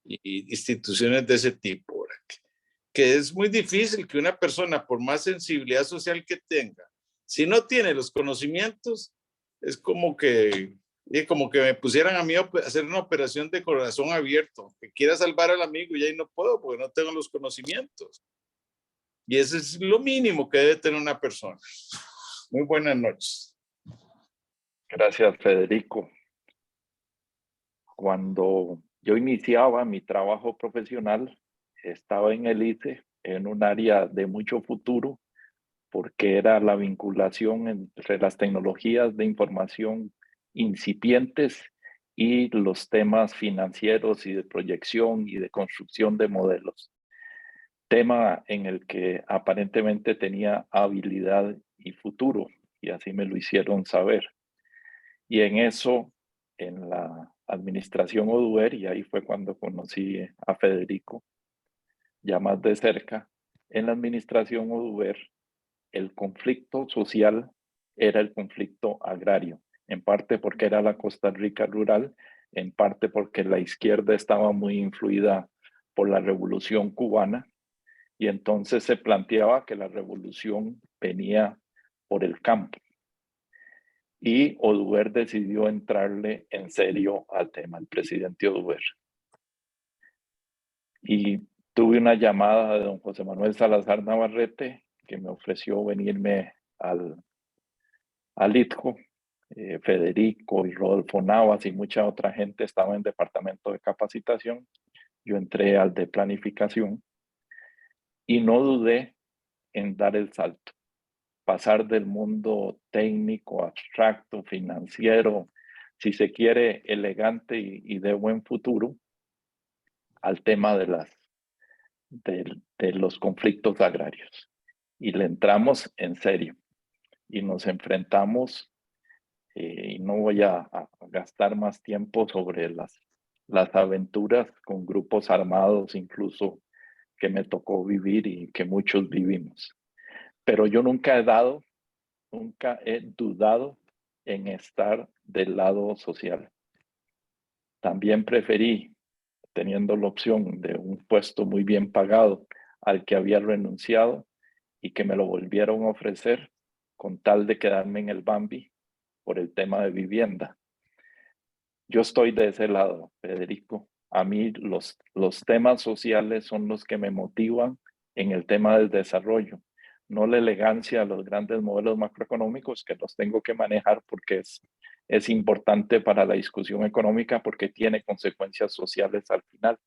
y instituciones de ese tipo, ¿verdad? Que es muy difícil que una persona, por más sensibilidad social que tenga, si no tiene los conocimientos, es como que me pusieran a mí a hacer una operación de corazón abierto, que quiera salvar al amigo y ahí no puedo porque no tengo los conocimientos. Y eso es lo mínimo que debe tener una persona. Muy buenas noches. Gracias, Federico. Cuando yo iniciaba mi trabajo profesional, estaba en el ICE, en un área de mucho futuro, porque era la vinculación entre las tecnologías de información incipientes y los temas financieros y de proyección y de construcción de modelos. Tema en el que aparentemente tenía habilidad y futuro, y así me lo hicieron saber. Y en eso, en la administración Oduber, y ahí fue cuando conocí a Federico, ya más de cerca, en la administración Oduber, el conflicto social era el conflicto agrario, en parte porque era la Costa Rica rural, en parte porque la izquierda estaba muy influida por la Revolución Cubana, y entonces se planteaba que la revolución venía por el campo. Y Oduber decidió entrarle en serio al tema, el presidente Oduber. Y tuve una llamada de don José Manuel Salazar Navarrete, que me ofreció venirme al ITCO. Federico y Rodolfo Navas y mucha otra gente estaba en departamento de capacitación. Yo entré al de planificación y no dudé en dar el salto. Pasar del mundo técnico, abstracto, financiero, si se quiere, elegante y de buen futuro, al tema de los conflictos agrarios. Y le entramos en serio y nos enfrentamos, y no voy a gastar más tiempo sobre las aventuras con grupos armados, incluso que me tocó vivir y que muchos vivimos. Pero yo nunca he dudado en estar del lado social. También preferí, teniendo la opción de un puesto muy bien pagado al que había renunciado y que me lo volvieron a ofrecer con tal de quedarme en el Bambi por el tema de vivienda. Yo estoy de ese lado, Federico. A mí los temas sociales son los que me motivan en el tema del desarrollo, no la elegancia de los grandes modelos macroeconómicos que los tengo que manejar porque es importante para la discusión económica porque tiene consecuencias sociales al final,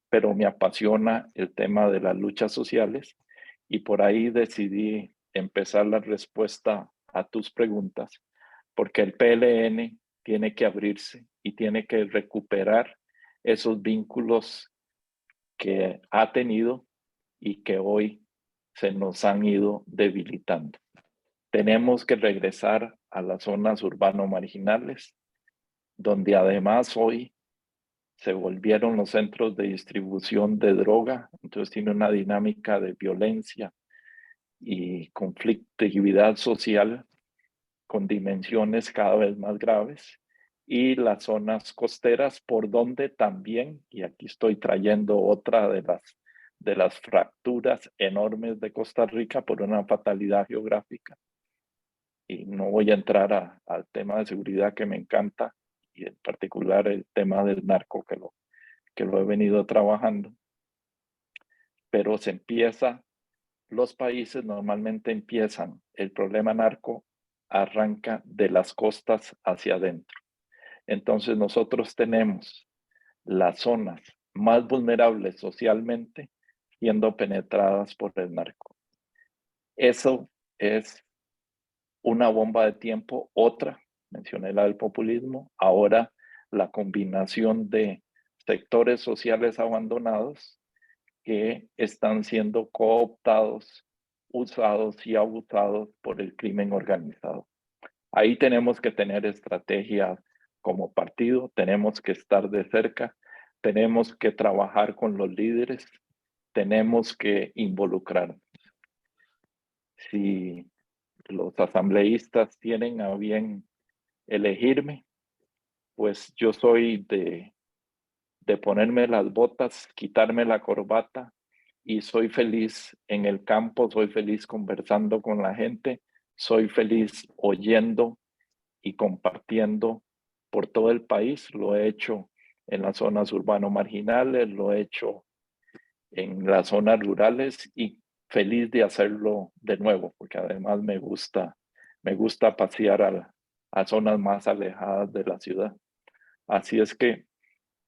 pero me apasiona el tema de las luchas sociales y por ahí decidí empezar la respuesta a tus preguntas, porque el PLN tiene que abrirse y tiene que recuperar esos vínculos que ha tenido y que hoy se nos han ido debilitando. Tenemos que regresar a las zonas urbano-marginales, donde además hoy se volvieron los centros de distribución de droga, entonces tiene una dinámica de violencia y conflictividad social con dimensiones cada vez más graves, y las zonas costeras por donde también, y aquí estoy trayendo otra de las fracturas enormes de Costa Rica por una fatalidad geográfica, y no voy a entrar al tema de seguridad que me encanta, y en particular el tema del narco que lo he venido trabajando, pero los países normalmente empiezan, el problema narco arranca de las costas hacia adentro. Entonces nosotros tenemos las zonas más vulnerables socialmente siendo penetradas por el narco. Eso es una bomba de tiempo. Otra, mencioné la del populismo, ahora la combinación de sectores sociales abandonados que están siendo cooptados usados y abusados por el crimen organizado. Ahí tenemos que tener estrategias como partido, tenemos que estar de cerca, tenemos que trabajar con los líderes, tenemos que involucrarnos. Si los asambleístas tienen a bien elegirme, pues yo soy de ponerme las botas, quitarme la corbata y soy feliz en el campo, soy feliz conversando con la gente, soy feliz oyendo y compartiendo por todo el país. Lo he hecho en las zonas urbano marginales, lo he hecho en las zonas rurales y feliz de hacerlo de nuevo, porque además me gusta pasear a zonas más alejadas de la ciudad. Así es que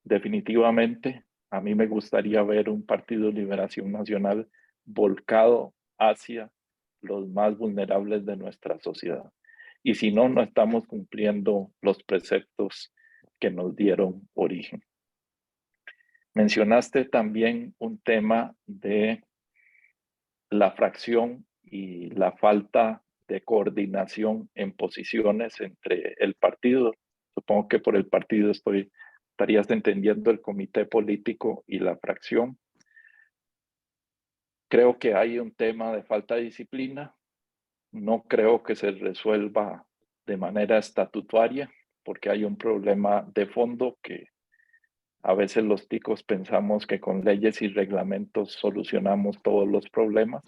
definitivamente a mí me gustaría ver un Partido de Liberación Nacional volcado hacia los más vulnerables de nuestra sociedad. Y si no, no estamos cumpliendo los preceptos que nos dieron origen. Mencionaste también un tema de la fracción y la falta de coordinación en posiciones entre el partido. Supongo que por el partido estarías entendiendo el comité político y la fracción. Creo que hay un tema de falta de disciplina. No creo que se resuelva de manera estatutaria, porque hay un problema de fondo que a veces los ticos pensamos que con leyes y reglamentos solucionamos todos los problemas,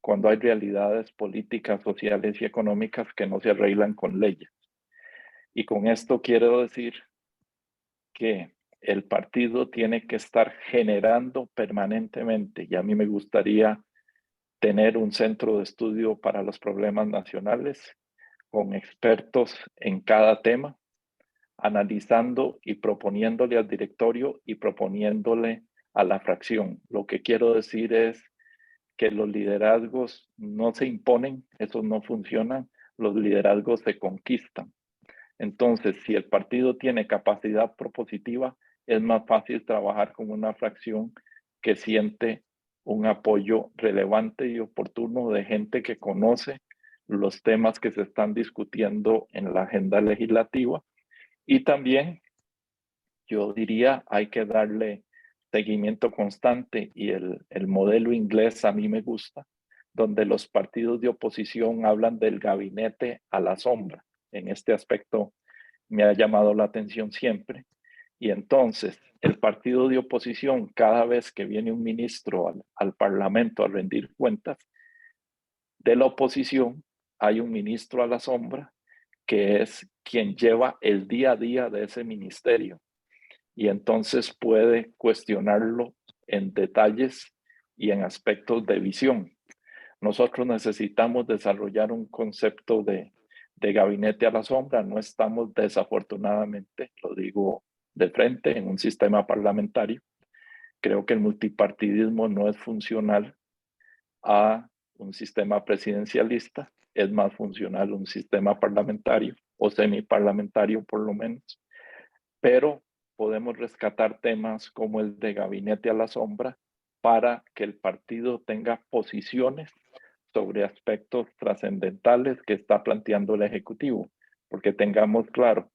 cuando hay realidades políticas, sociales y económicas que no se arreglan con leyes. Y con esto quiero decir que el partido tiene que estar generando permanentemente, y a mí me gustaría tener un centro de estudio para los problemas nacionales con expertos en cada tema, analizando y proponiéndole al directorio y proponiéndole a la fracción. Lo que quiero decir es que los liderazgos no se imponen, esos no funcionan, los liderazgos se conquistan. Entonces, si el partido tiene capacidad propositiva, es más fácil trabajar con una fracción que siente un apoyo relevante y oportuno de gente que conoce los temas que se están discutiendo en la agenda legislativa. Y también, yo diría, hay que darle seguimiento constante y el modelo inglés a mí me gusta, donde los partidos de oposición hablan del gabinete a la sombra. En este aspecto me ha llamado la atención siempre. Y entonces el partido de oposición, cada vez que viene un ministro al Parlamento a rendir cuentas de la oposición, hay un ministro a la sombra que es quien lleva el día a día de ese ministerio. Y entonces puede cuestionarlo en detalles y en aspectos de visión. Nosotros necesitamos desarrollar un concepto de gabinete a la sombra. No estamos desafortunadamente, lo digo de frente, en un sistema parlamentario. Creo que el multipartidismo no es funcional a un sistema presidencialista, es más funcional un sistema parlamentario o semiparlamentario por lo menos, pero podemos rescatar temas como el de gabinete a la sombra para que el partido tenga posiciones sobre aspectos trascendentales que está planteando el Ejecutivo, porque tengamos claro,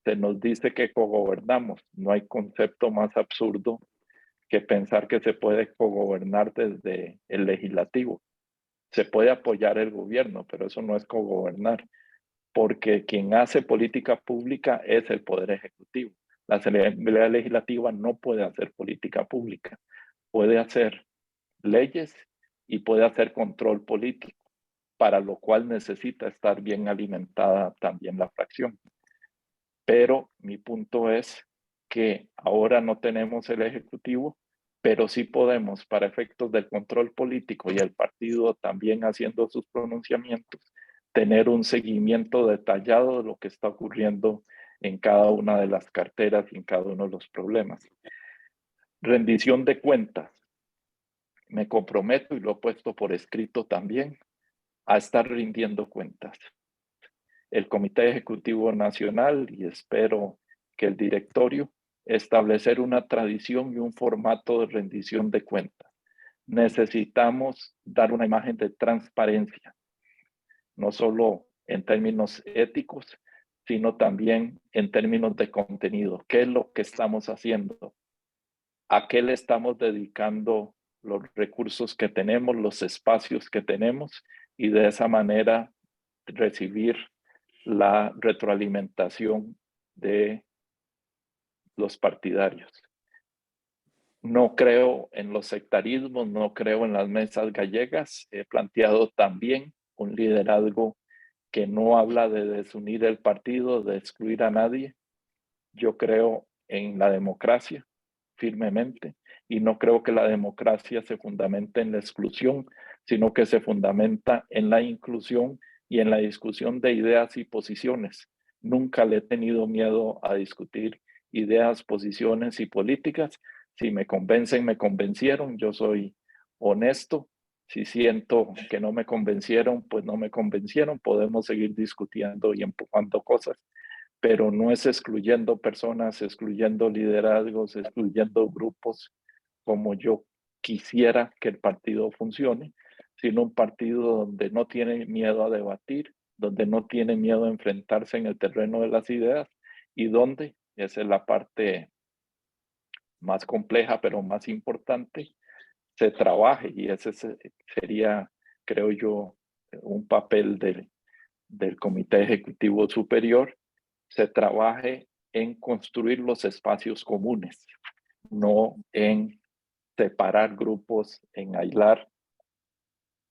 se nos dice que cogobernamos, no hay concepto más absurdo que pensar que se puede cogobernar desde el Legislativo. Se puede apoyar el gobierno, pero eso no es cogobernar, porque quien hace política pública es el Poder Ejecutivo. La Asamblea Legislativa no puede hacer política pública, puede hacer leyes y puede hacer control político, para lo cual necesita estar bien alimentada también la fracción. Pero mi punto es que ahora no tenemos el Ejecutivo, pero sí podemos, para efectos del control político y el partido también haciendo sus pronunciamientos, tener un seguimiento detallado de lo que está ocurriendo en cada una de las carteras y en cada uno de los problemas. Rendición de cuentas. Me comprometo, y lo he puesto por escrito también, a estar rindiendo cuentas. El Comité Ejecutivo Nacional, y espero que el directorio, establecer una tradición y un formato de rendición de cuentas. necesitamos dar una imagen de transparencia, no solo en términos éticos, sino también en términos de contenido. ¿Qué es lo que estamos haciendo? ¿A qué le estamos dedicando los recursos que tenemos, los espacios que tenemos? Y de esa manera recibir la retroalimentación de los partidarios. No creo en los sectarismos, no creo en las mesas gallegas. He planteado también un liderazgo que no habla de desunir el partido, de excluir a nadie. Yo creo en la democracia firmemente y no creo que la democracia se fundamente en la exclusión, sino que se fundamenta en la inclusión y en la discusión de ideas y posiciones. Nunca le he tenido miedo a discutir ideas, posiciones y políticas. Si me convencen, me convencieron. Yo soy honesto. Si siento que no me convencieron, pues no me convencieron. Podemos seguir discutiendo y empujando cosas, pero no es excluyendo personas, excluyendo liderazgos, excluyendo grupos como yo quisiera que el partido funcione, sino un partido donde no tiene miedo a debatir, donde no tiene miedo a enfrentarse en el terreno de las ideas y donde, esa es la parte más compleja pero más importante, se trabaje, y ese sería, creo yo, un papel del Comité Ejecutivo Superior, se trabaje en construir los espacios comunes, no en separar grupos, en aislar,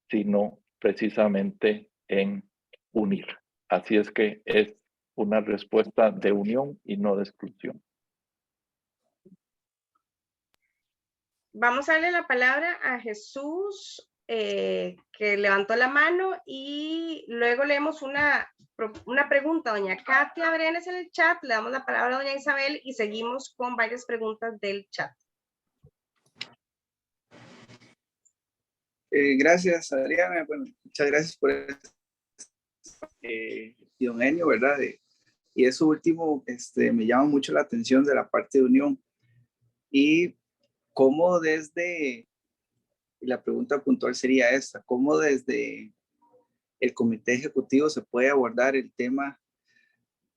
sino precisamente en unir. Así es que es una respuesta de unión y no de exclusión. Vamos a darle la palabra a Jesús, que levantó la mano, y luego leemos una pregunta. Doña Katia Brenes en el chat, le damos la palabra a doña Isabel y seguimos con varias preguntas del chat. Gracias, Adriana. Bueno, muchas gracias por don Enio, ¿verdad? Y eso último me llama mucho la atención de la parte de unión. Y cómo desde, y la pregunta puntual sería esta, cómo desde el comité ejecutivo se puede abordar el tema,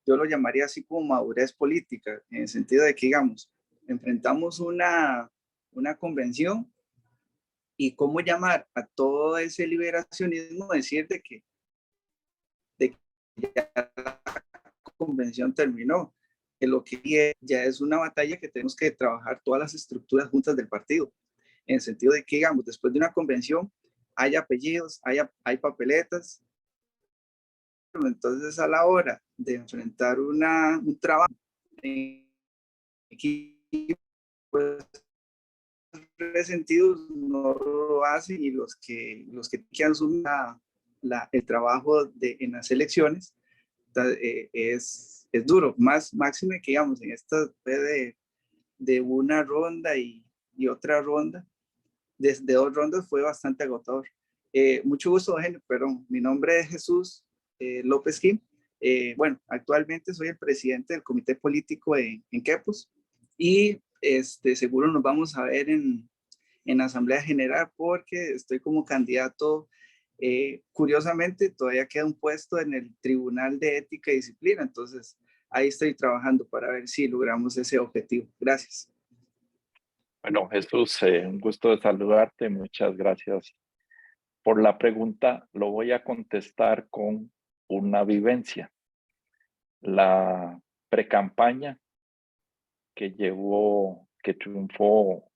yo lo llamaría así como madurez política, en el sentido de que, digamos, enfrentamos una convención y cómo llamar a todo ese liberacionismo, decir de que ya la convención terminó, que lo que ya es una batalla que tenemos que trabajar todas las estructuras juntas del partido, en el sentido de que, digamos, después de una convención hay apellidos, hay papeletas, entonces a la hora de enfrentar un trabajo en equipo, pues resentidos no lo hacen, y los que asumen el trabajo en las elecciones es duro, máxime que, digamos, en esta de una ronda y otra ronda, desde 2 rondas fue bastante agotador. Mucho gusto, Eugenio, perdón, mi nombre es Jesús López Kim. Bueno, actualmente soy el presidente del comité político en Quepos, y seguro nos vamos a ver en Asamblea General, porque estoy como candidato. Curiosamente, todavía queda un puesto en el Tribunal de Ética y Disciplina, entonces ahí estoy trabajando para ver si logramos ese objetivo. Gracias. Bueno, Jesús, un gusto de saludarte. Muchas gracias por la pregunta. Lo voy a contestar con una vivencia. La precampaña que triunfó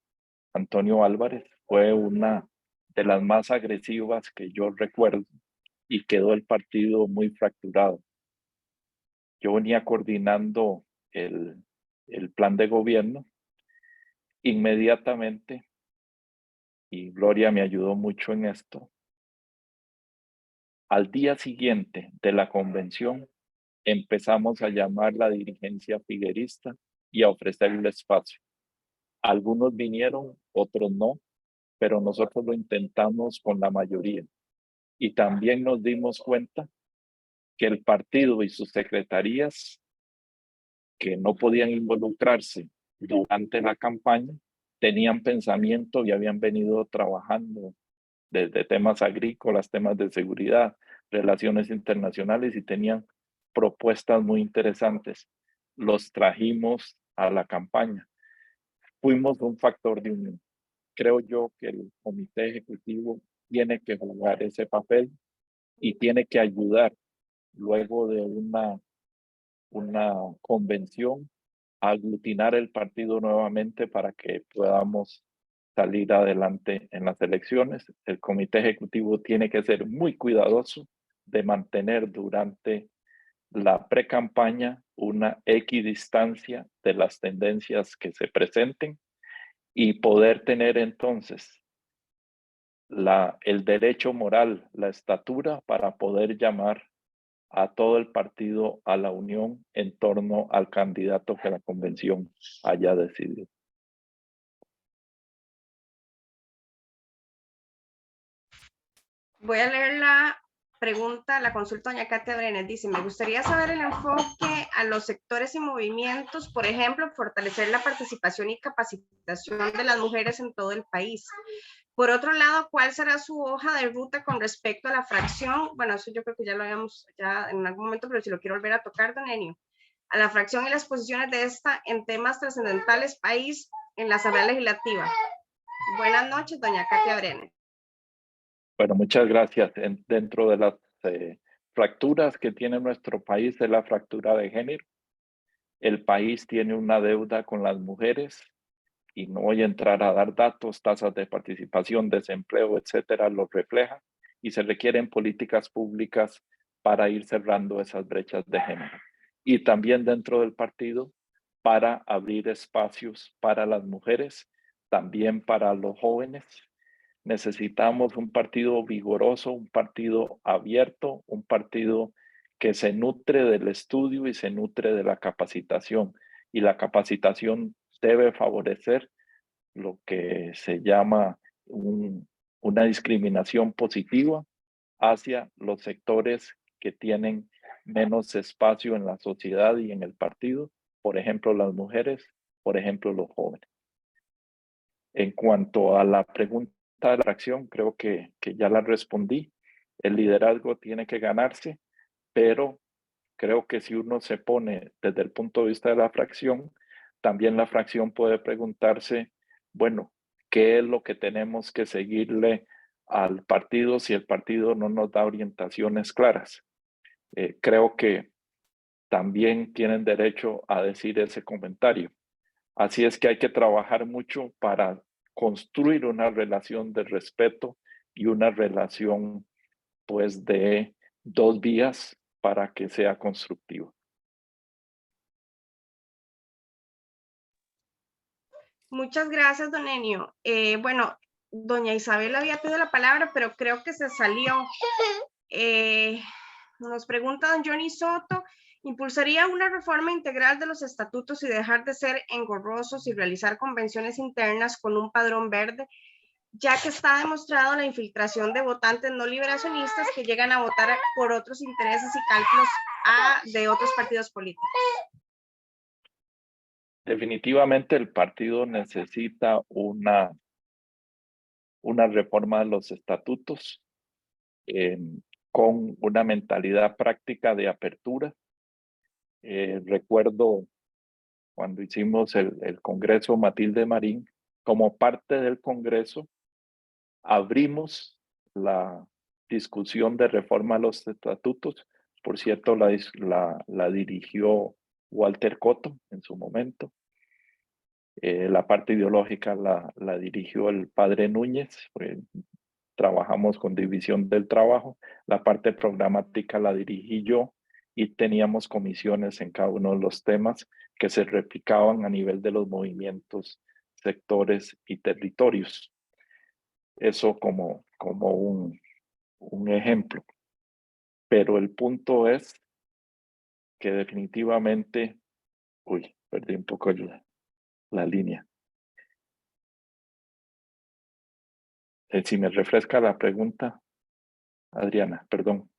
Antonio Álvarez fue una de las más agresivas que yo recuerdo, y quedó el partido muy fracturado. Yo venía coordinando el plan de gobierno inmediatamente, y Gloria me ayudó mucho en esto. Al día siguiente de la convención, empezamos a llamar la dirigencia figuerista y a ofrecerle espacio. Algunos vinieron, otros no, pero nosotros lo intentamos con la mayoría. Y también nos dimos cuenta que el partido y sus secretarías, que no podían involucrarse durante la campaña, tenían pensamiento y habían venido trabajando desde temas agrícolas, temas de seguridad, relaciones internacionales, y tenían propuestas muy interesantes. Los trajimos a la campaña. Fuimos un factor de unión. Creo yo que el comité ejecutivo tiene que jugar ese papel y tiene que ayudar luego de una convención a aglutinar el partido nuevamente para que podamos salir adelante en las elecciones. El comité ejecutivo tiene que ser muy cuidadoso de mantener durante la pre-campaña una equidistancia de las tendencias que se presenten y poder tener entonces el derecho moral, la estatura para poder llamar a todo el partido a la unión en torno al candidato que la convención haya decidido. Voy a leer la pregunta, la consulta doña Katia Brenes. Dice, me gustaría saber el enfoque a los sectores y movimientos, por ejemplo, fortalecer la participación y capacitación de las mujeres en todo el país. Por otro lado, ¿cuál será su hoja de ruta con respecto a la fracción? Bueno, eso yo creo que ya lo habíamos ya en algún momento, pero si lo quiero volver a tocar, don Enio. A la fracción y las posiciones de esta en temas trascendentales país en la Asamblea Legislativa. Buenas noches, doña Katia Brenes. Bueno, muchas gracias. Dentro de las fracturas que tiene nuestro país es la fractura de género. El país tiene una deuda con las mujeres y no voy a entrar a dar datos, tasas de participación, desempleo, etcétera, lo refleja, y se requieren políticas públicas para ir cerrando esas brechas de género. Y también dentro del partido para abrir espacios para las mujeres, también para los jóvenes. Necesitamos un partido vigoroso, un partido abierto, un partido que se nutre del estudio y se nutre de la capacitación. Y la capacitación debe favorecer lo que se llama una discriminación positiva hacia los sectores que tienen menos espacio en la sociedad y en el partido, por ejemplo, las mujeres, por ejemplo, los jóvenes. En cuanto a la pregunta de la fracción, creo que ya la respondí. El liderazgo tiene que ganarse, pero creo que si uno se pone desde el punto de vista de la fracción, también la fracción puede preguntarse, bueno, ¿qué es lo que tenemos que seguirle al partido si el partido no nos da orientaciones claras? Creo que también tienen derecho a decir ese comentario. Así es que hay que trabajar mucho para construir una relación de respeto y una relación pues de dos vías para que sea constructivo. Muchas gracias, don Enio. Bueno, doña Isabel había pedido la palabra, pero creo que se salió. Nos pregunta don Johnny Soto, ¿impulsaría una reforma integral de los estatutos y dejar de ser engorrosos y realizar convenciones internas con un padrón verde, ya que está demostrado la infiltración de votantes no liberacionistas que llegan a votar por otros intereses y cálculos de otros partidos políticos? Definitivamente el partido necesita una reforma de los estatutos con una mentalidad práctica de apertura. Recuerdo cuando hicimos el Congreso Matilde Marín, como parte del Congreso, abrimos la discusión de reforma a los estatutos. Por cierto, la dirigió Walter Cotto en su momento. La parte ideológica la dirigió el padre Núñez, trabajamos con división del trabajo. La parte programática la dirigí yo y teníamos comisiones en cada uno de los temas que se replicaban a nivel de los movimientos, sectores y territorios. Eso como un ejemplo. Pero el punto es que definitivamente, perdí un poco la línea. Si me refresca la pregunta, Adriana, perdón.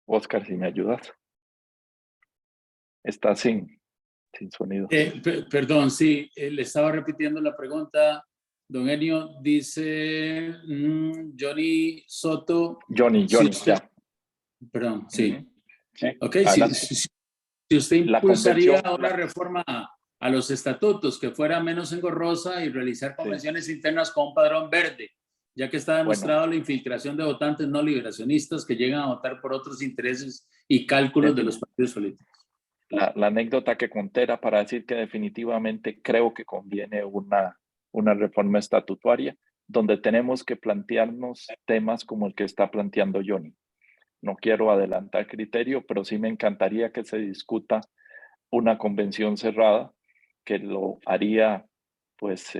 Oscar, si me ayudas. Está sin sonido. Perdón, sí, le estaba repitiendo la pregunta. Don Enio dice, Johnny Soto. Johnny, ya. Perdón, sí. Ujú. Sí, Ok, adelante. si usted La impulsaría convención, una reforma a los estatutos que fuera menos engorrosa y realizar convenciones internas con un padrón verde, ya que está demostrado la infiltración de votantes no liberacionistas que llegan a votar por otros intereses y cálculos de los partidos políticos. La anécdota que conté era para decir que definitivamente creo que conviene una reforma estatutaria donde tenemos que plantearnos temas como el que está planteando Johnny. No quiero adelantar criterio, pero sí me encantaría que se discuta una convención cerrada que lo haría, pues,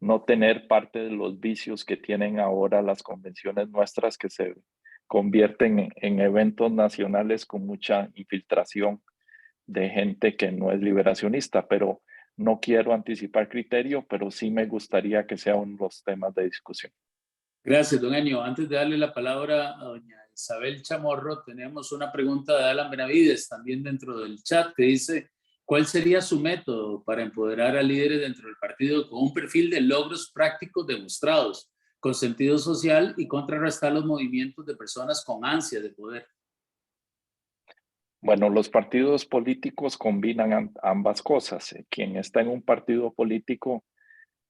no tener parte de los vicios que tienen ahora las convenciones nuestras que se convierten en eventos nacionales con mucha infiltración de gente que no es liberacionista, pero no quiero anticipar criterio, pero sí me gustaría que sea uno de los temas de discusión. Gracias, don Enio. Antes de darle la palabra a doña Isabel Chamorro, tenemos una pregunta de Alan Benavides también dentro del chat que dice, ¿cuál sería su método para empoderar a líderes dentro del partido con un perfil de logros prácticos demostrados, con sentido social y contrarrestar los movimientos de personas con ansia de poder? Bueno, los partidos políticos combinan ambas cosas. Quien está en un partido político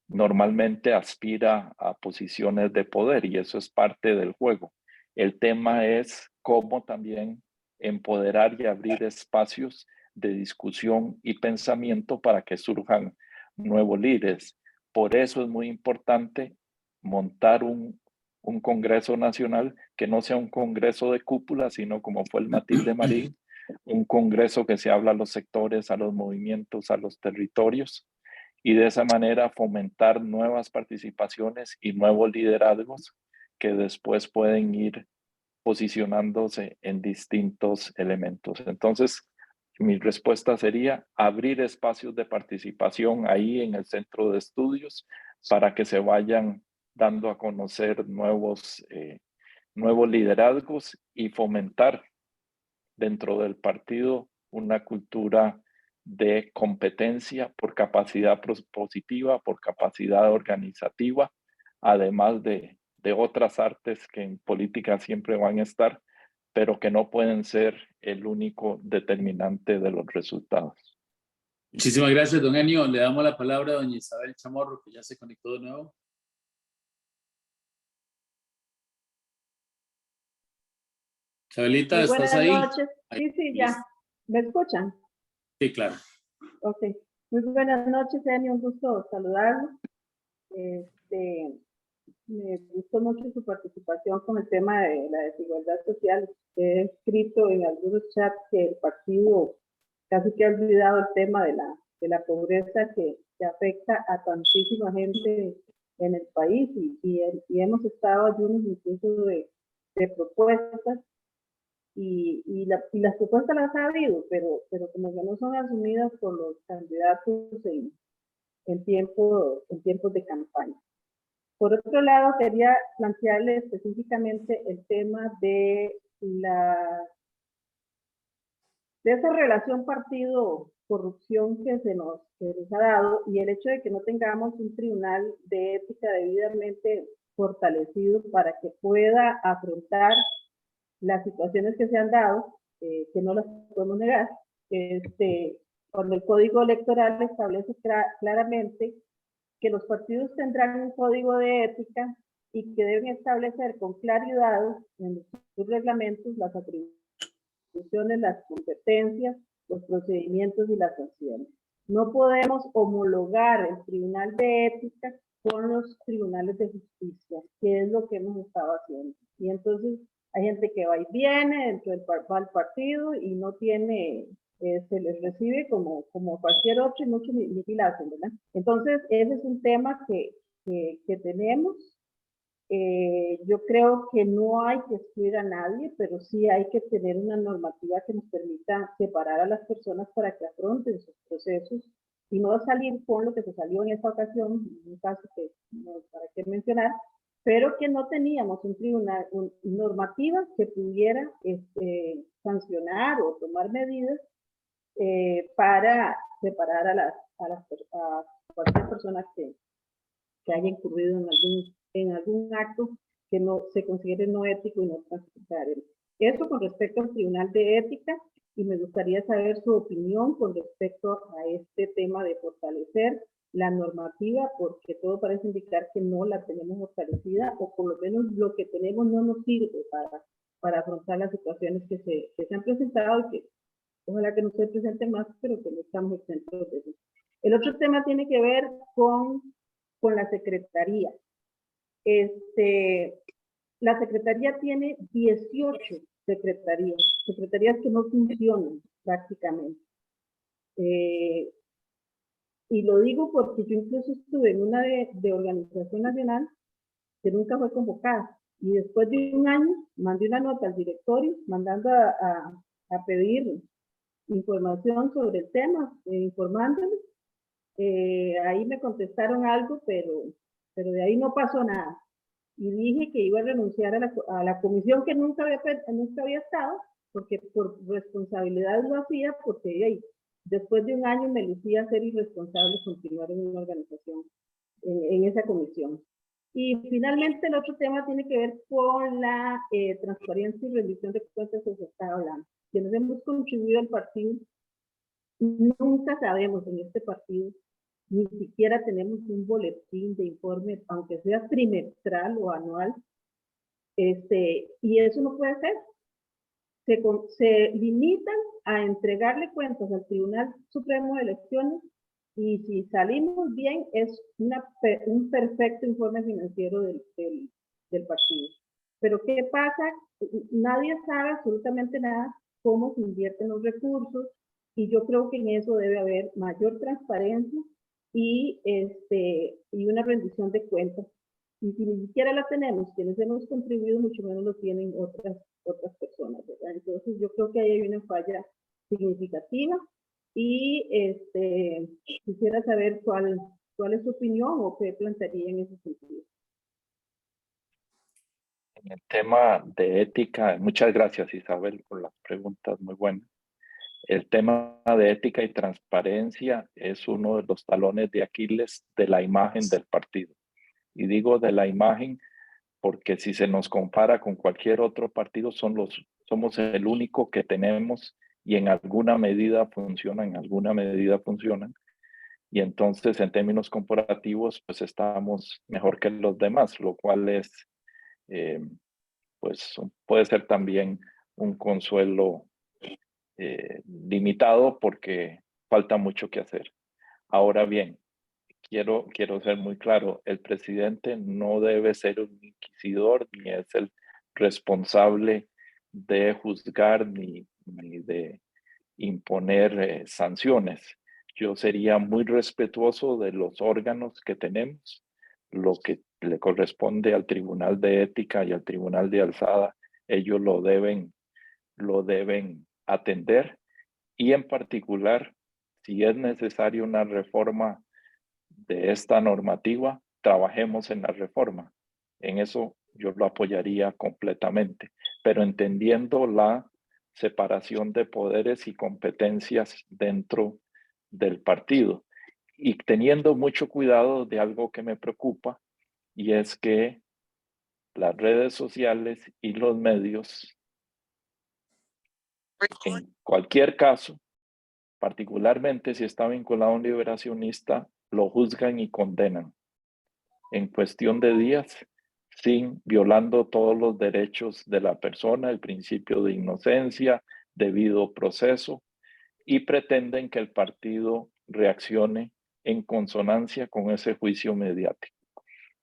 normalmente aspira a posiciones de poder y eso es parte del juego. El tema es cómo también empoderar y abrir espacios de discusión y pensamiento para que surjan nuevos líderes. Por eso es muy importante montar un Congreso Nacional que no sea un Congreso de cúpula, sino como fue el Matilde Marín, un Congreso que se habla a los sectores, a los movimientos, a los territorios, y de esa manera fomentar nuevas participaciones y nuevos liderazgos que después pueden ir posicionándose en distintos elementos. Entonces, mi respuesta sería abrir espacios de participación ahí en el centro de estudios para que se vayan dando a conocer nuevos liderazgos y fomentar dentro del partido una cultura de competencia por capacidad positiva, por capacidad organizativa, además de otras artes que en política siempre van a estar, pero que no pueden ser el único determinante de los resultados. Muchísimas gracias, don Enio. Le damos la palabra a doña Isabel Chamorro, que ya se conectó de nuevo. Isabelita, ¿estás ahí? Buenas noches. Sí, ya. ¿Me escuchan? Sí, claro. Ok. Muy buenas noches, Enio. Un gusto saludarlos. Me gustó mucho su participación con el tema de la desigualdad social. He escrito en algunos chats que el partido casi que ha olvidado el tema de la pobreza que afecta a tantísima gente en el país y hemos estado ayunos incluso de propuestas y las propuestas las ha habido, pero como que no son asumidas por los candidatos en tiempos de campaña. Por otro lado, quería plantearle específicamente el tema de esa relación partido-corrupción que se nos ha dado y el hecho de que no tengamos un tribunal de ética debidamente fortalecido para que pueda afrontar las situaciones que se han dado, que no las podemos negar, cuando el Código Electoral establece claramente que los partidos tendrán un código de ética y que deben establecer con claridad en sus reglamentos las atribuciones, las competencias, los procedimientos y las sanciones. No podemos homologar el Tribunal de Ética con los tribunales de justicia, que es lo que hemos estado haciendo. Y entonces hay gente que va y viene dentro del partido y no tiene, se les recibe como cualquier otro y mucho ni la hacen, ¿verdad? Entonces ese es un tema que tenemos. Yo creo que no hay que excluir a nadie, pero sí hay que tener una normativa que nos permita separar a las personas para que afronten sus procesos y no salir con lo que se salió en esta ocasión, un caso que no para qué mencionar, pero que no teníamos un tribunal, normativa que pudiera sancionar o tomar medidas para separar a cualquier persona que haya incurrido en algún acto que no se considere no ético y no transparente. Eso con respecto al Tribunal de Ética, y me gustaría saber su opinión con respecto a este tema de fortalecer la normativa, porque todo parece indicar que no la tenemos fortalecida, o por lo menos lo que tenemos no nos sirve para afrontar las situaciones que se han presentado y que ojalá que no se presenten más, pero que no estamos exentos de eso. El otro tema tiene que ver con la Secretaría. La Secretaría tiene 18 secretarías que no funcionan prácticamente. Y lo digo porque yo incluso estuve en una de organización nacional que nunca fue convocada. Y después de un año mandé una nota al directorio mandando a pedir información sobre el tema, informándoles. Ahí me contestaron algo, pero de ahí no pasó nada. Y dije que iba a renunciar a la comisión que nunca había estado, porque por responsabilidad lo hacía, porque después de un año me lucía ser irresponsable continuar en una organización, en esa comisión. Y finalmente el otro tema tiene que ver con la transparencia y rendición de cuentas que se está hablando. Quienes hemos contribuido al partido, nunca sabemos en este partido, ni siquiera tenemos un boletín de informe, aunque sea trimestral o anual, y eso no puede ser. Se limitan a entregarle cuentas al Tribunal Supremo de Elecciones, y si salimos bien es un perfecto informe financiero del partido. Pero ¿qué pasa? Nadie sabe absolutamente nada cómo se invierten los recursos, y yo creo que en eso debe haber mayor transparencia y una rendición de cuentas. Y si ni siquiera la tenemos, quienes hemos contribuido, mucho menos lo tienen otras personas, ¿verdad? Entonces yo creo que ahí hay una falla significativa, y quisiera saber cuál es su opinión o qué plantearía en ese sentido. En el tema de ética, muchas gracias Isabel por las preguntas muy buenas. El tema de ética y transparencia es uno de los talones de Aquiles de la imagen del partido. Y digo de la imagen porque si se nos compara con cualquier otro partido, somos el único que tenemos, y en alguna medida funcionan. Y entonces en términos comparativos, pues estamos mejor que los demás, lo cual es, pues puede ser también un consuelo limitado porque falta mucho que hacer. Ahora bien, quiero ser muy claro, el presidente no debe ser un inquisidor, ni es el responsable de juzgar ni de imponer sanciones. Yo sería muy respetuoso de los órganos que tenemos, lo que le corresponde al Tribunal de Ética y al Tribunal de Alzada, ellos lo deben atender, y en particular, si es necesaria una reforma de esta normativa, trabajemos en la reforma. En eso yo lo apoyaría completamente, pero entendiendo la separación de poderes y competencias dentro del partido, y teniendo mucho cuidado de algo que me preocupa, y es que las redes sociales y los medios, en cualquier caso, particularmente si está vinculado a un liberacionista, lo juzgan y condenan en cuestión de días, violando todos los derechos de la persona, el principio de inocencia, debido proceso, y pretenden que el partido reaccione en consonancia con ese juicio mediático.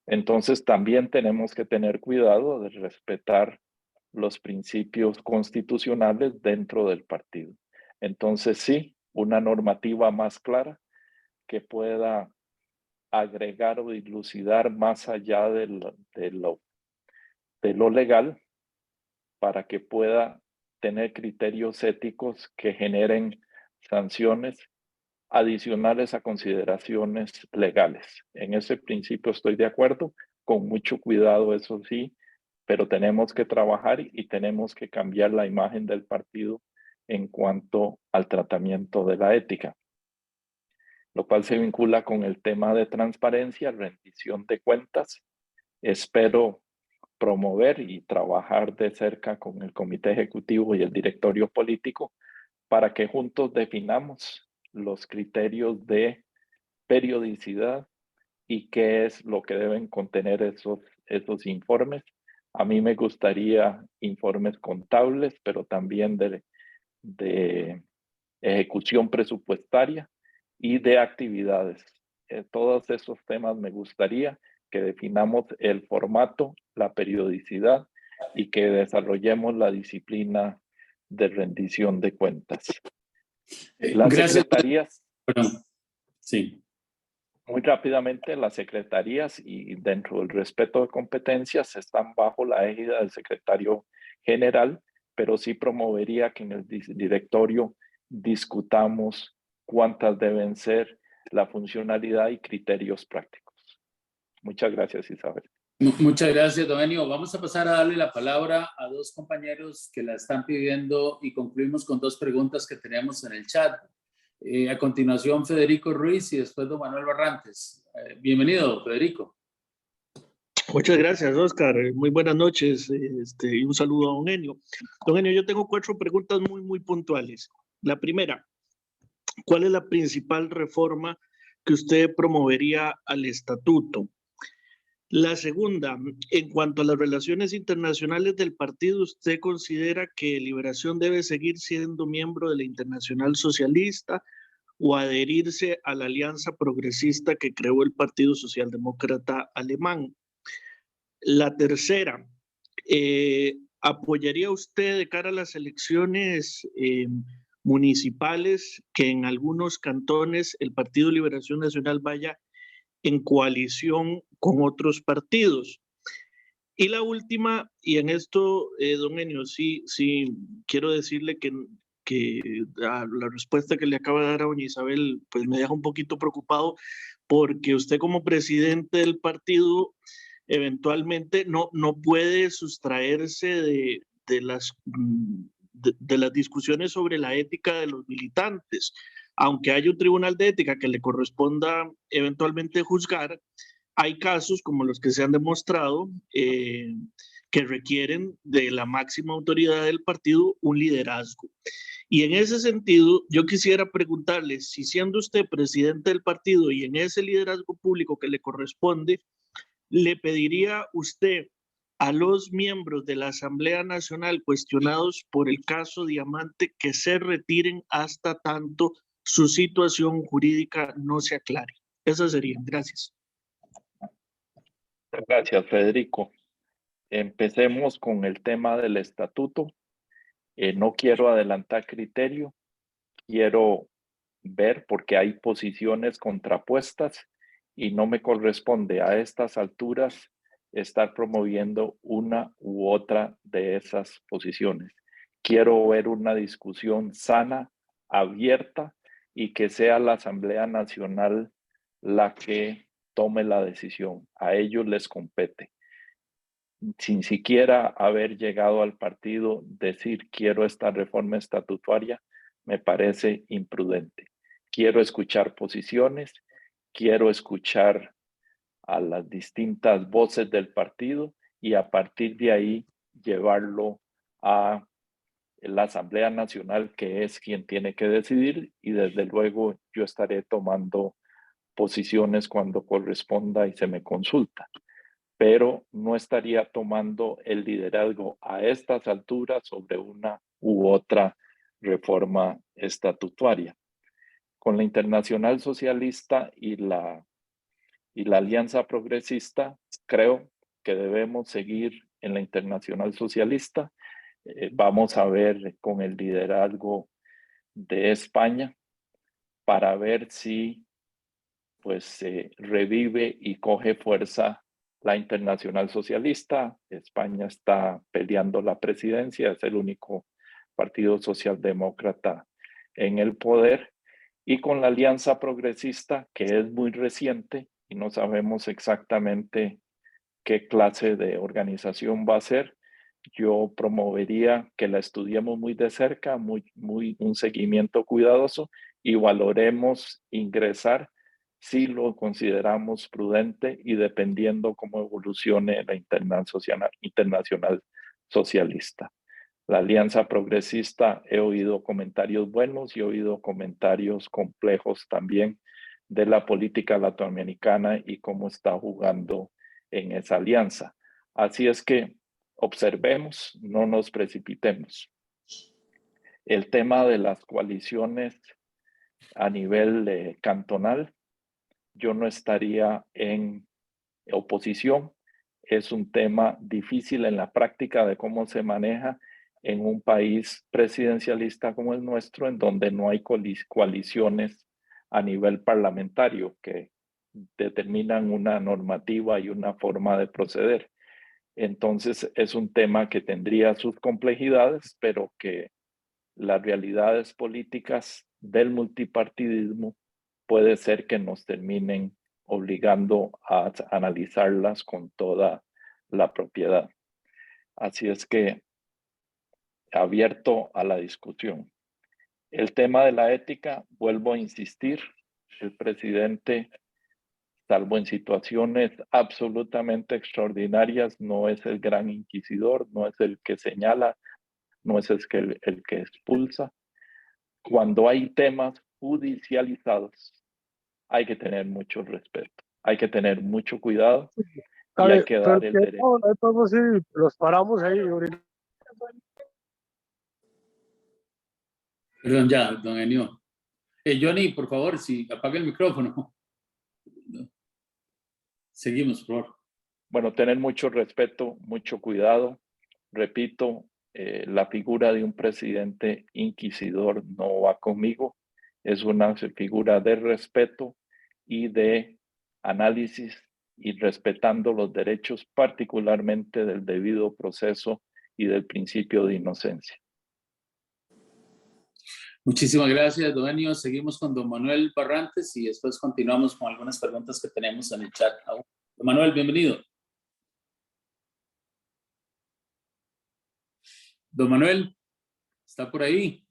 Entonces también tenemos que tener cuidado de respetar los principios constitucionales dentro del partido. Entonces sí, una normativa más clara que pueda agregar o dilucidar más allá de lo legal, para que pueda tener criterios éticos que generen sanciones adicionales a consideraciones legales. En ese principio estoy de acuerdo, con mucho cuidado, eso sí, pero tenemos que trabajar y tenemos que cambiar la imagen del partido en cuanto al tratamiento de la ética, lo cual se vincula con el tema de transparencia, rendición de cuentas. Espero promover y trabajar de cerca con el comité ejecutivo y el directorio político para que juntos definamos los criterios de periodicidad y qué es lo que deben contener esos informes. A mí me gustaría informes contables, pero también de ejecución presupuestaria y de actividades. Todos esos temas me gustaría que definamos el formato, la periodicidad y que desarrollemos la disciplina de rendición de cuentas. Las Gracias. secretarías, Perdón. Sí. muy rápidamente, las secretarías y dentro del respeto de competencias están bajo la égida del secretario general, pero sí promovería que en el directorio discutamos cuántas deben ser la funcionalidad y criterios prácticos. Muchas gracias, Isabel. Muchas gracias, Domenio. Vamos a pasar a darle la palabra a dos compañeros que la están pidiendo y concluimos con dos preguntas que tenemos en el chat. A continuación, Federico Ruiz y después don Manuel Barrantes. Bienvenido, Federico. Muchas gracias, Oscar. Muy buenas noches y un saludo a don Enio. Don Enio, yo tengo 4 preguntas muy puntuales. La primera, ¿cuál es la principal reforma que usted promovería al estatuto? La segunda, en cuanto a las relaciones internacionales del partido, ¿usted considera que Liberación debe seguir siendo miembro de la Internacional Socialista o adherirse a la alianza progresista que creó el Partido Socialdemócrata Alemán? La tercera, ¿apoyaría usted de cara a las elecciones municipales que en algunos cantones el Partido Liberación Nacional vaya en coalición con otros partidos? Y la última, y en esto, don Enio, sí quiero decirle que la respuesta que le acaba de dar a doña Isabel, pues me deja un poquito preocupado, porque usted como presidente del partido eventualmente no puede sustraerse de las discusiones sobre la ética de los militantes. Aunque haya un tribunal de ética que le corresponda eventualmente juzgar, hay casos como los que se han demostrado que requieren de la máxima autoridad del partido un liderazgo. Y en ese sentido, yo quisiera preguntarle si siendo usted presidente del partido y en ese liderazgo público que le corresponde, ¿le pediría usted a los miembros de la Asamblea Nacional cuestionados por el caso Diamante que se retiren hasta tanto su situación jurídica no se aclare? Esas serían. Gracias. Gracias, Federico. Empecemos con el tema del estatuto. No quiero adelantar criterio, quiero ver porque hay posiciones contrapuestas y no me corresponde a estas alturas estar promoviendo una u otra de esas posiciones. Quiero ver una discusión sana, abierta y que sea la Asamblea Nacional la que tome la decisión. A ellos les compete. Sin siquiera haber llegado al partido, decir quiero esta reforma estatutaria me parece imprudente. Quiero escuchar posiciones, quiero escuchar a las distintas voces del partido y a partir de ahí llevarlo a la Asamblea Nacional, que es quien tiene que decidir, y desde luego yo estaré tomando posiciones cuando corresponda y se me consulta, pero no estaría tomando el liderazgo a estas alturas sobre una u otra reforma estatutaria. Con la Internacional Socialista y la Alianza Progresista, creo que debemos seguir en la Internacional Socialista. Vamos a ver con el liderazgo de España para ver si pues revive y coge fuerza la Internacional Socialista. España está peleando la presidencia, es el único partido socialdemócrata en el poder. Y con la Alianza Progresista, que es muy reciente y no sabemos exactamente qué clase de organización va a ser. Yo promovería que la estudiemos muy de cerca, un seguimiento cuidadoso y valoremos ingresar si lo consideramos prudente y dependiendo cómo evolucione la internacional socialista. La Alianza Progresista, he oído comentarios buenos y he oído comentarios complejos también de la política latinoamericana y cómo está jugando en esa alianza. Así es que observemos, no nos precipitemos. El tema de las coaliciones a nivel cantonal, yo no estaría en oposición. Es un tema difícil en la práctica de cómo se maneja en un país presidencialista como el nuestro, en donde no hay coaliciones a nivel parlamentario que determinan una normativa y una forma de proceder. Entonces es un tema que tendría sus complejidades, pero que las realidades políticas del multipartidismo puede ser que nos terminen obligando a analizarlas con toda la propiedad. Así es que abierto a la discusión. El tema de la ética, vuelvo a insistir, el presidente, salvo en situaciones absolutamente extraordinarias, no es el gran inquisidor, no es el que señala, no es el que expulsa. Cuando hay temas judicializados, hay que tener mucho respeto, hay que tener mucho cuidado y hay que dar el derecho. No podemos ir, los paramos ahí. Perdón, ya, don Enio. Johnny, por favor, si apaga el micrófono. Seguimos, por favor. Bueno, tener mucho respeto, mucho cuidado. Repito, la figura de un presidente inquisidor no va conmigo. Es una figura de respeto y de análisis y respetando los derechos, particularmente del debido proceso y del principio de inocencia. Muchísimas gracias, don Enio. Seguimos con don Manuel Barrantes y después continuamos con algunas preguntas que tenemos en el chat. Don Manuel, bienvenido. Don Manuel, ¿está por ahí?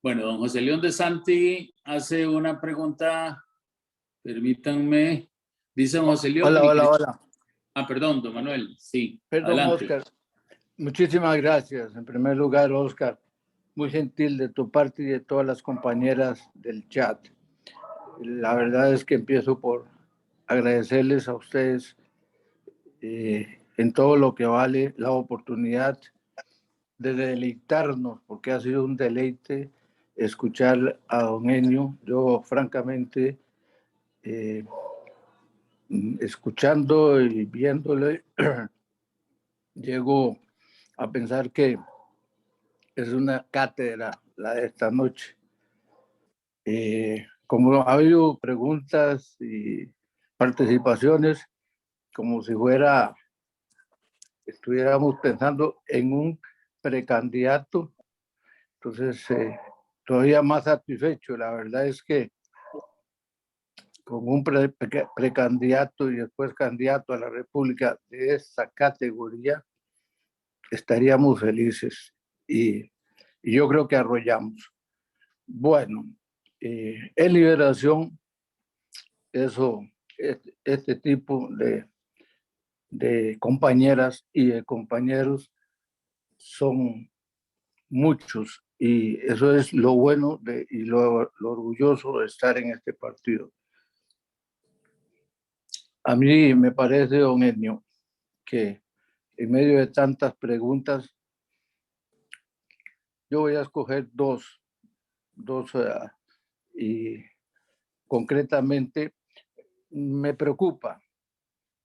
Bueno, don José León de Santi hace una pregunta, permítanme. Dice don José León. Hola. Ah, perdón, don Manuel, sí. Perdón, adelante. Oscar. Muchísimas gracias. En primer lugar, Oscar, muy gentil de tu parte y de todas las compañeras del chat. La verdad es que empiezo por agradecerles a ustedes en todo lo que vale la oportunidad de deleitarnos, porque ha sido un deleite escuchar a don Enio. Yo, francamente, escuchando y viéndole, llego a pensar que es una cátedra la de esta noche. Como ha habido preguntas y participaciones, como si estuviéramos pensando en un precandidato, entonces todavía más satisfecho. La verdad es que con un precandidato y después candidato a la República de esta categoría, estaríamos felices y yo creo que arrollamos. Bueno, en Liberación, este tipo de compañeras y de compañeros son muchos y eso es lo bueno y lo orgulloso de estar en este partido. A mí me parece, don Enio, que en medio de tantas preguntas, yo voy a escoger dos y concretamente me preocupa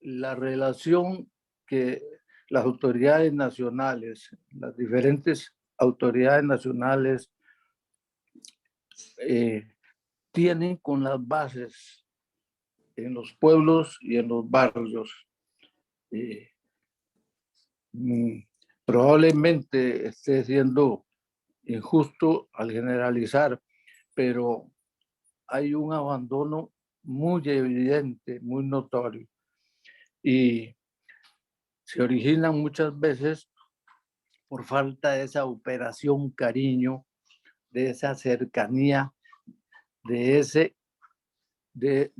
la relación que las autoridades nacionales, las diferentes autoridades nacionales tienen con las bases en los pueblos y en los barrios. Probablemente esté siendo injusto al generalizar, pero hay un abandono muy evidente, muy notorio. Y se originan muchas veces por falta de esa operación cariño, de esa cercanía, de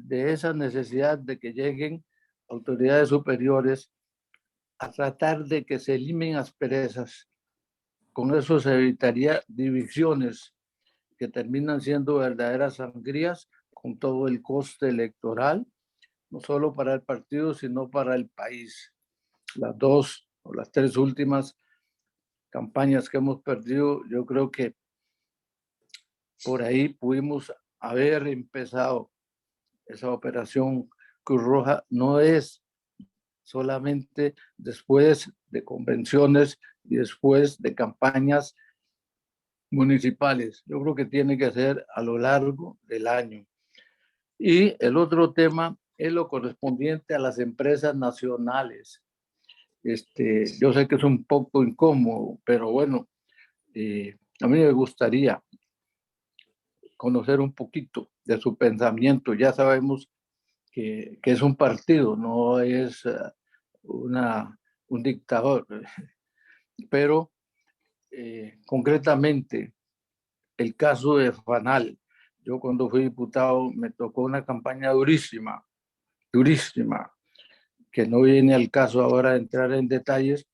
esa necesidad de que lleguen autoridades superiores a tratar de que se eliminen asperezas. Con eso se evitaría divisiones que terminan siendo verdaderas sangrías con todo el coste electoral, no solo para el partido, sino para el país. Las dos o las tres últimas campañas que hemos perdido, yo creo que por ahí pudimos haber empezado esa operación Cruz Roja. No es solamente después de convenciones y después de campañas municipales. Yo creo que tiene que ser a lo largo del año. Y el otro tema es lo correspondiente a las empresas nacionales. Yo sé que es un poco incómodo, pero bueno, a mí me gustaría conocer un poquito de su pensamiento. Ya sabemos que es un partido, no es un dictador, pero concretamente el caso de Fanal. Yo cuando fui diputado me tocó una campaña durísima, durísima, que no viene al caso ahora de entrar en detalles,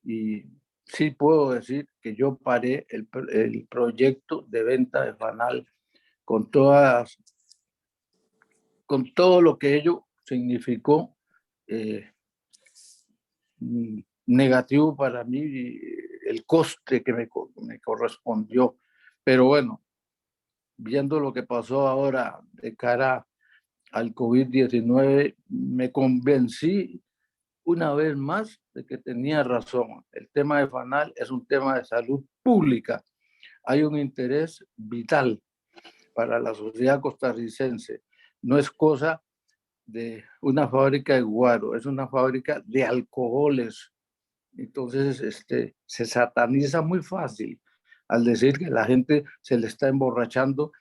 y sí puedo decir que yo paré el proyecto de venta de Fanal con todo lo que ello significó negativo para mí, el coste que me correspondió. Pero bueno, viendo lo que pasó ahora de cara al COVID-19, me convencí una vez más de que tenía razón. El tema de Fanal es un tema de salud pública. Hay un interés vital para la sociedad costarricense. No es cosa de una fábrica de guaro, es una fábrica de alcoholes. Entonces, se sataniza muy fácil al decir que la gente se le está emborrachando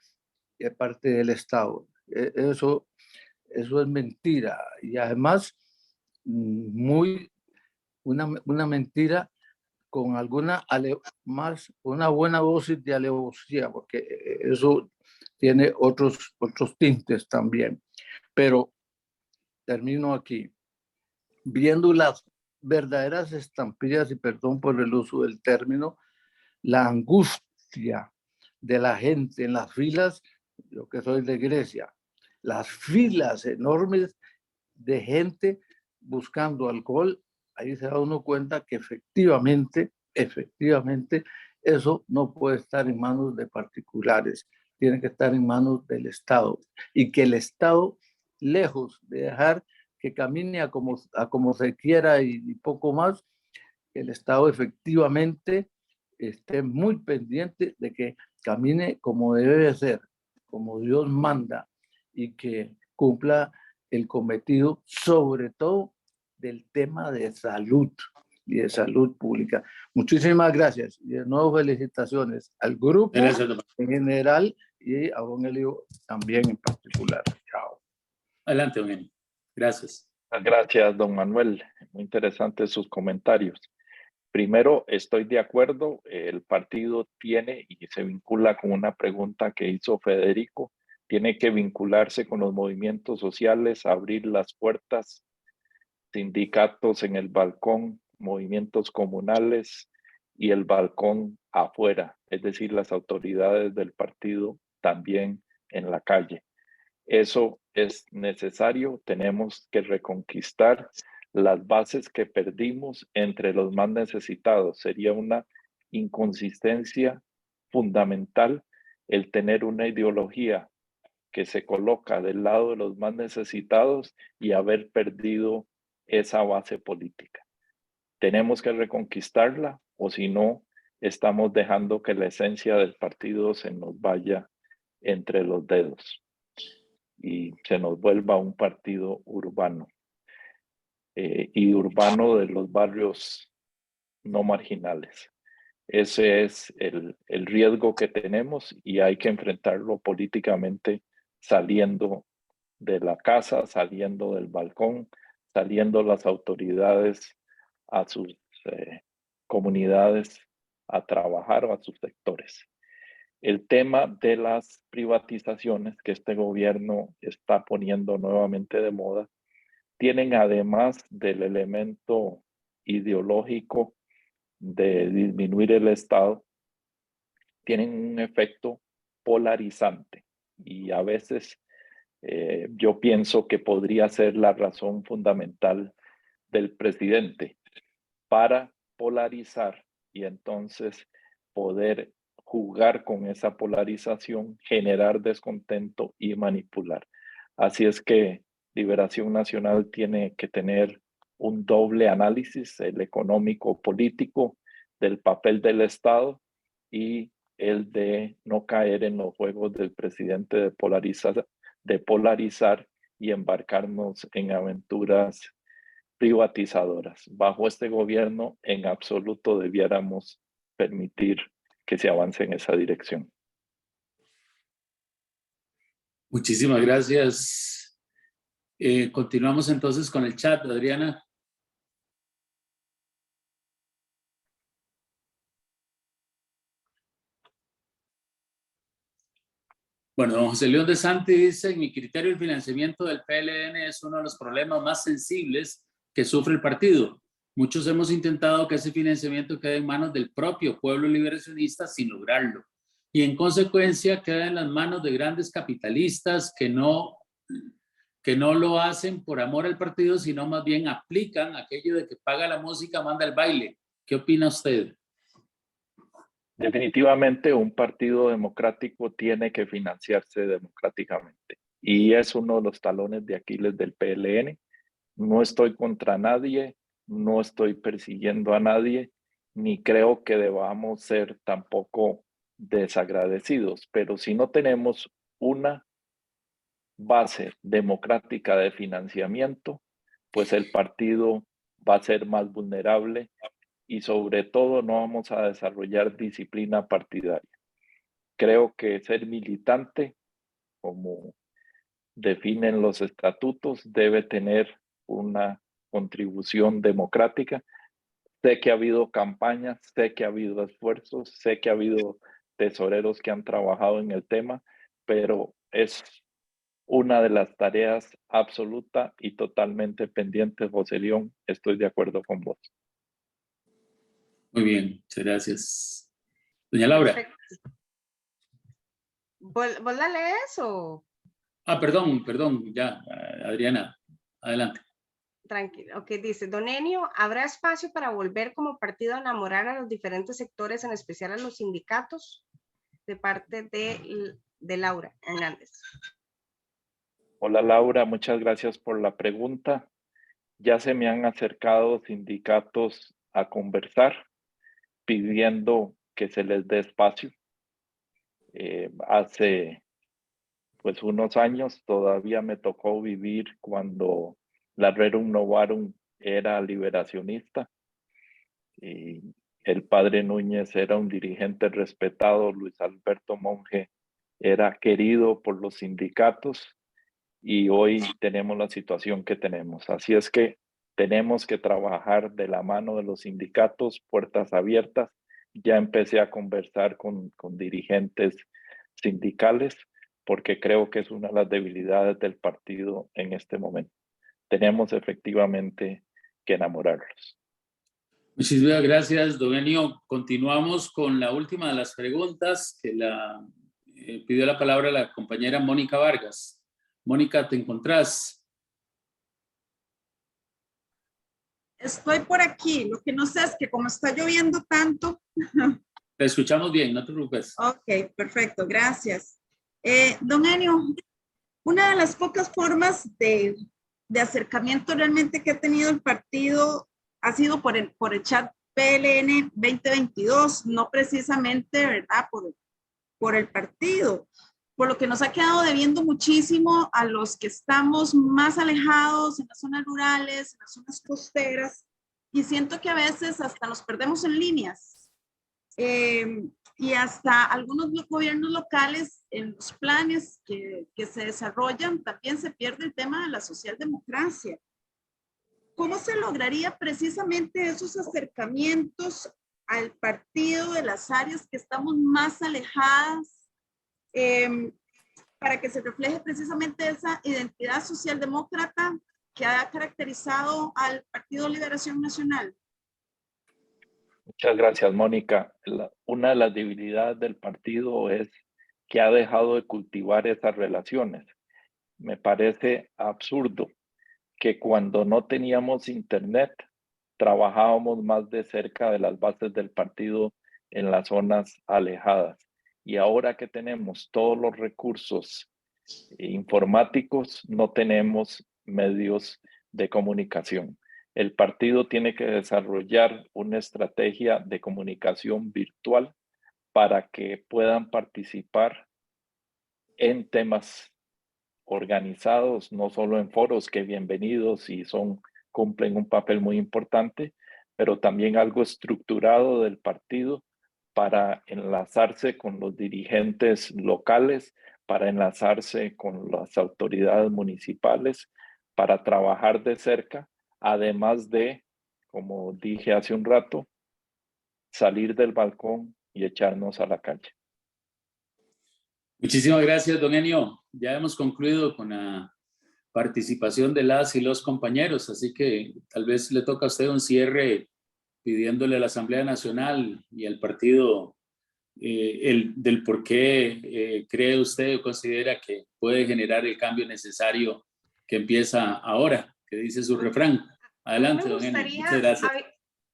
de parte del Estado. Eso es mentira. Y además, una mentira con una buena dosis de alevosía, porque eso tiene otros tintes también. Pero termino aquí. Viendo las verdaderas estampillas, y perdón por el uso del término, la angustia de la gente en las filas, yo que soy de Grecia, las filas enormes de gente buscando alcohol, ahí se da uno cuenta que efectivamente, eso no puede estar en manos de particulares, tiene que estar en manos del Estado. Y que el Estado, lejos de dejar que camine a como se quiera y poco más, el Estado efectivamente esté muy pendiente de que camine como debe de ser, como Dios manda, y que cumpla el cometido, sobre todo del tema de salud y de salud pública. Muchísimas gracias y de nuevo felicitaciones al grupo en general y a don Elio también en particular. Chao. Adelante, don Elio. Gracias. Gracias, don Manuel. Muy interesantes sus comentarios. Primero, estoy de acuerdo, el partido tiene y se vincula con una pregunta que hizo Federico, tiene que vincularse con los movimientos sociales, abrir las puertas, sindicatos en el balcón, movimientos comunales y el balcón afuera, es decir, las autoridades del partido también en la calle. Eso es necesario, tenemos que reconquistar las bases que perdimos entre los más necesitados. Sería una inconsistencia fundamental el tener una ideología que se coloca del lado de los más necesitados y haber perdido esa base política. Tenemos que reconquistarla o si no, estamos dejando que la esencia del partido se nos vaya entre los dedos y se nos vuelva un partido urbano y urbano de los barrios no marginales. Ese es el riesgo que tenemos y hay que enfrentarlo políticamente saliendo de la casa, saliendo del balcón, saliendo las autoridades a sus comunidades a trabajar o a sus sectores. El tema de las privatizaciones que este gobierno está poniendo nuevamente de moda tienen, además del elemento ideológico de disminuir el Estado, tienen un efecto polarizante y a veces yo pienso que podría ser la razón fundamental del presidente para polarizar y entonces poder jugar con esa polarización, generar descontento y manipular. Así es que Liberación Nacional tiene que tener un doble análisis, el económico-político, del papel del Estado y el de no caer en los juegos del presidente de polarizar y embarcarnos en aventuras privatizadoras. Bajo este gobierno, en absoluto debiéramos permitir que se avance en esa dirección. Muchísimas gracias. Continuamos entonces con el chat, Adriana. Bueno, don José León de Santi dice, en mi criterio el financiamiento del PLN es uno de los problemas más sensibles que sufre el partido. Muchos hemos intentado que ese financiamiento quede en manos del propio pueblo liberacionista sin lograrlo. Y en consecuencia queda en las manos de grandes capitalistas que no lo hacen por amor al partido, sino más bien aplican aquello de que paga la música, manda el baile. ¿Qué opina usted? Definitivamente un partido democrático tiene que financiarse democráticamente y es uno de los talones de Aquiles del PLN. No estoy contra nadie, no estoy persiguiendo a nadie, ni creo que debamos ser tampoco desagradecidos, pero si no tenemos una base democrática de financiamiento, pues el partido va a ser más vulnerable y sobre todo no vamos a desarrollar disciplina partidaria. Creo que ser militante, como definen los estatutos, debe tener una contribución democrática. Sé que ha habido campañas, sé que ha habido esfuerzos, sé que ha habido tesoreros que han trabajado en el tema, pero es una de las tareas absoluta y totalmente pendiente, José León. Estoy de acuerdo con vos. Muy bien, muchas gracias. Doña Laura. ¿Vos la lees o...? Ah, perdón, ya, Adriana, adelante. Tranquilo, ok, dice, don Enio, ¿habrá espacio para volver como partido a enamorar a los diferentes sectores, en especial a los sindicatos? De parte de Laura Hernández. Hola Laura, muchas gracias por la pregunta. Ya se me han acercado sindicatos a conversar, pidiendo que se les dé espacio. Hace pues unos años todavía me tocó vivir cuando la Rerum Novarum era liberacionista y el padre Núñez era un dirigente respetado, Luis Alberto Monge era querido por los sindicatos y hoy tenemos la situación que tenemos. Así es que tenemos que trabajar de la mano de los sindicatos, puertas abiertas. Ya empecé a conversar con dirigentes sindicales porque creo que es una de las debilidades del partido en este momento. Tenemos efectivamente que enamorarlos. Muchísimas gracias, don Enio. Continuamos con la última de las preguntas que pidió la palabra la compañera Mónica Vargas. Mónica, ¿te encontrás? Estoy por aquí. Lo que no sé es que como está lloviendo tanto. Te escuchamos bien, no te preocupes. Ok, perfecto, gracias. Don Enio, una de las pocas formas de acercamiento realmente que ha tenido el partido ha sido por el chat PLN 2022, no precisamente, ¿verdad? Por el partido, por lo que nos ha quedado debiendo muchísimo a los que estamos más alejados en las zonas rurales, en las zonas costeras, y siento que a veces hasta nos perdemos en líneas. y hasta algunos gobiernos locales en los planes que se desarrollan también se pierde el tema de la socialdemocracia. ¿Cómo se lograría precisamente esos acercamientos al partido de las áreas que estamos más alejadas para que se refleje precisamente esa identidad socialdemócrata que ha caracterizado al Partido Liberación Nacional? Muchas gracias, Mónica. Una de las debilidades del partido es que ha dejado de cultivar esas relaciones. Me parece absurdo que cuando no teníamos internet, trabajábamos más de cerca de las bases del partido en las zonas alejadas. Y ahora que tenemos todos los recursos informáticos, no tenemos medios de comunicación. El partido tiene que desarrollar una estrategia de comunicación virtual para que puedan participar en temas organizados, no solo en foros, que bienvenidos y cumplen un papel muy importante, pero también algo estructurado del partido para enlazarse con los dirigentes locales, para enlazarse con las autoridades municipales, para trabajar de cerca, además de, como dije hace un rato, salir del balcón y echarnos a la calle. Muchísimas gracias, don Enio. Ya hemos concluido con la participación de las y los compañeros, así que tal vez le toca a usted un cierre pidiéndole a la Asamblea Nacional y al partido del por qué cree usted o considera que puede generar el cambio necesario que empieza ahora, que dice su refrán. Adelante, don Enio. Muchas gracias.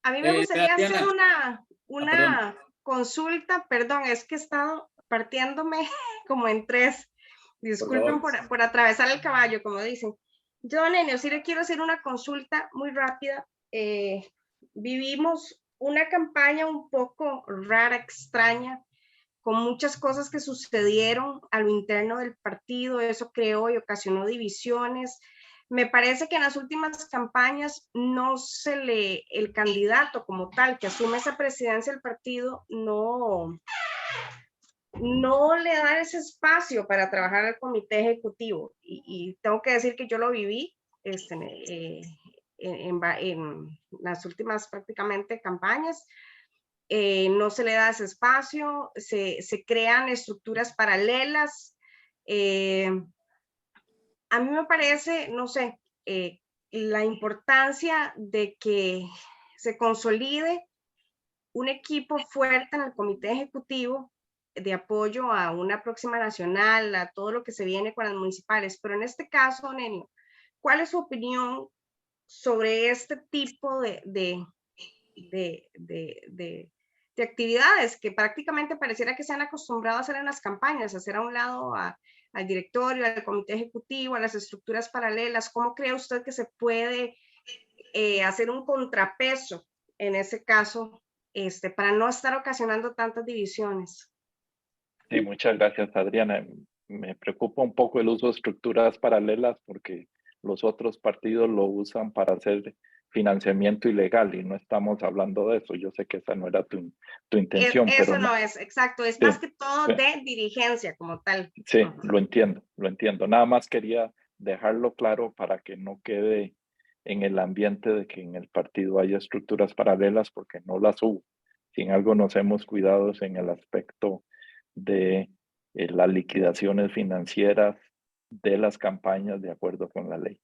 A mí me gustaría hacer Diana. una consulta, perdón, es que he estado partiéndome como en tres. Disculpen por atravesar el caballo, como dicen. Yo, don Enio, sí le quiero hacer una consulta muy rápida. Vivimos una campaña un poco rara, extraña, con muchas cosas que sucedieron a lo interno del partido. Eso creó y ocasionó divisiones. Me parece que en las últimas campañas el candidato como tal que asume esa presidencia del partido no le da ese espacio para trabajar al comité ejecutivo. Y tengo que decir que yo lo viví en las últimas prácticamente campañas. No se le da ese espacio, se crean estructuras paralelas. A mí me parece, no sé, la importancia de que se consolide un equipo fuerte en el comité ejecutivo de apoyo a una próxima nacional, a todo lo que se viene con las municipales. Pero en este caso, Nenio, ¿cuál es su opinión sobre este tipo de actividades que prácticamente pareciera que se han acostumbrado a hacer en las campañas, hacer a un lado al directorio, al comité ejecutivo, a las estructuras paralelas? ¿Cómo cree usted que se puede hacer un contrapeso en ese caso para no estar ocasionando tantas divisiones? Sí, muchas gracias, Adriana. Me preocupa un poco el uso de estructuras paralelas porque los otros partidos lo usan para hacer financiamiento ilegal y no estamos hablando de eso. Yo sé que esa no era tu intención. Eso pero no es, exacto. Es más que todo de dirigencia como tal. Sí, lo entiendo. Nada más quería dejarlo claro para que no quede en el ambiente de que en el partido haya estructuras paralelas, porque no las hubo. Sin algo nos hemos cuidado en el aspecto de las liquidaciones financieras de las campañas de acuerdo con la ley.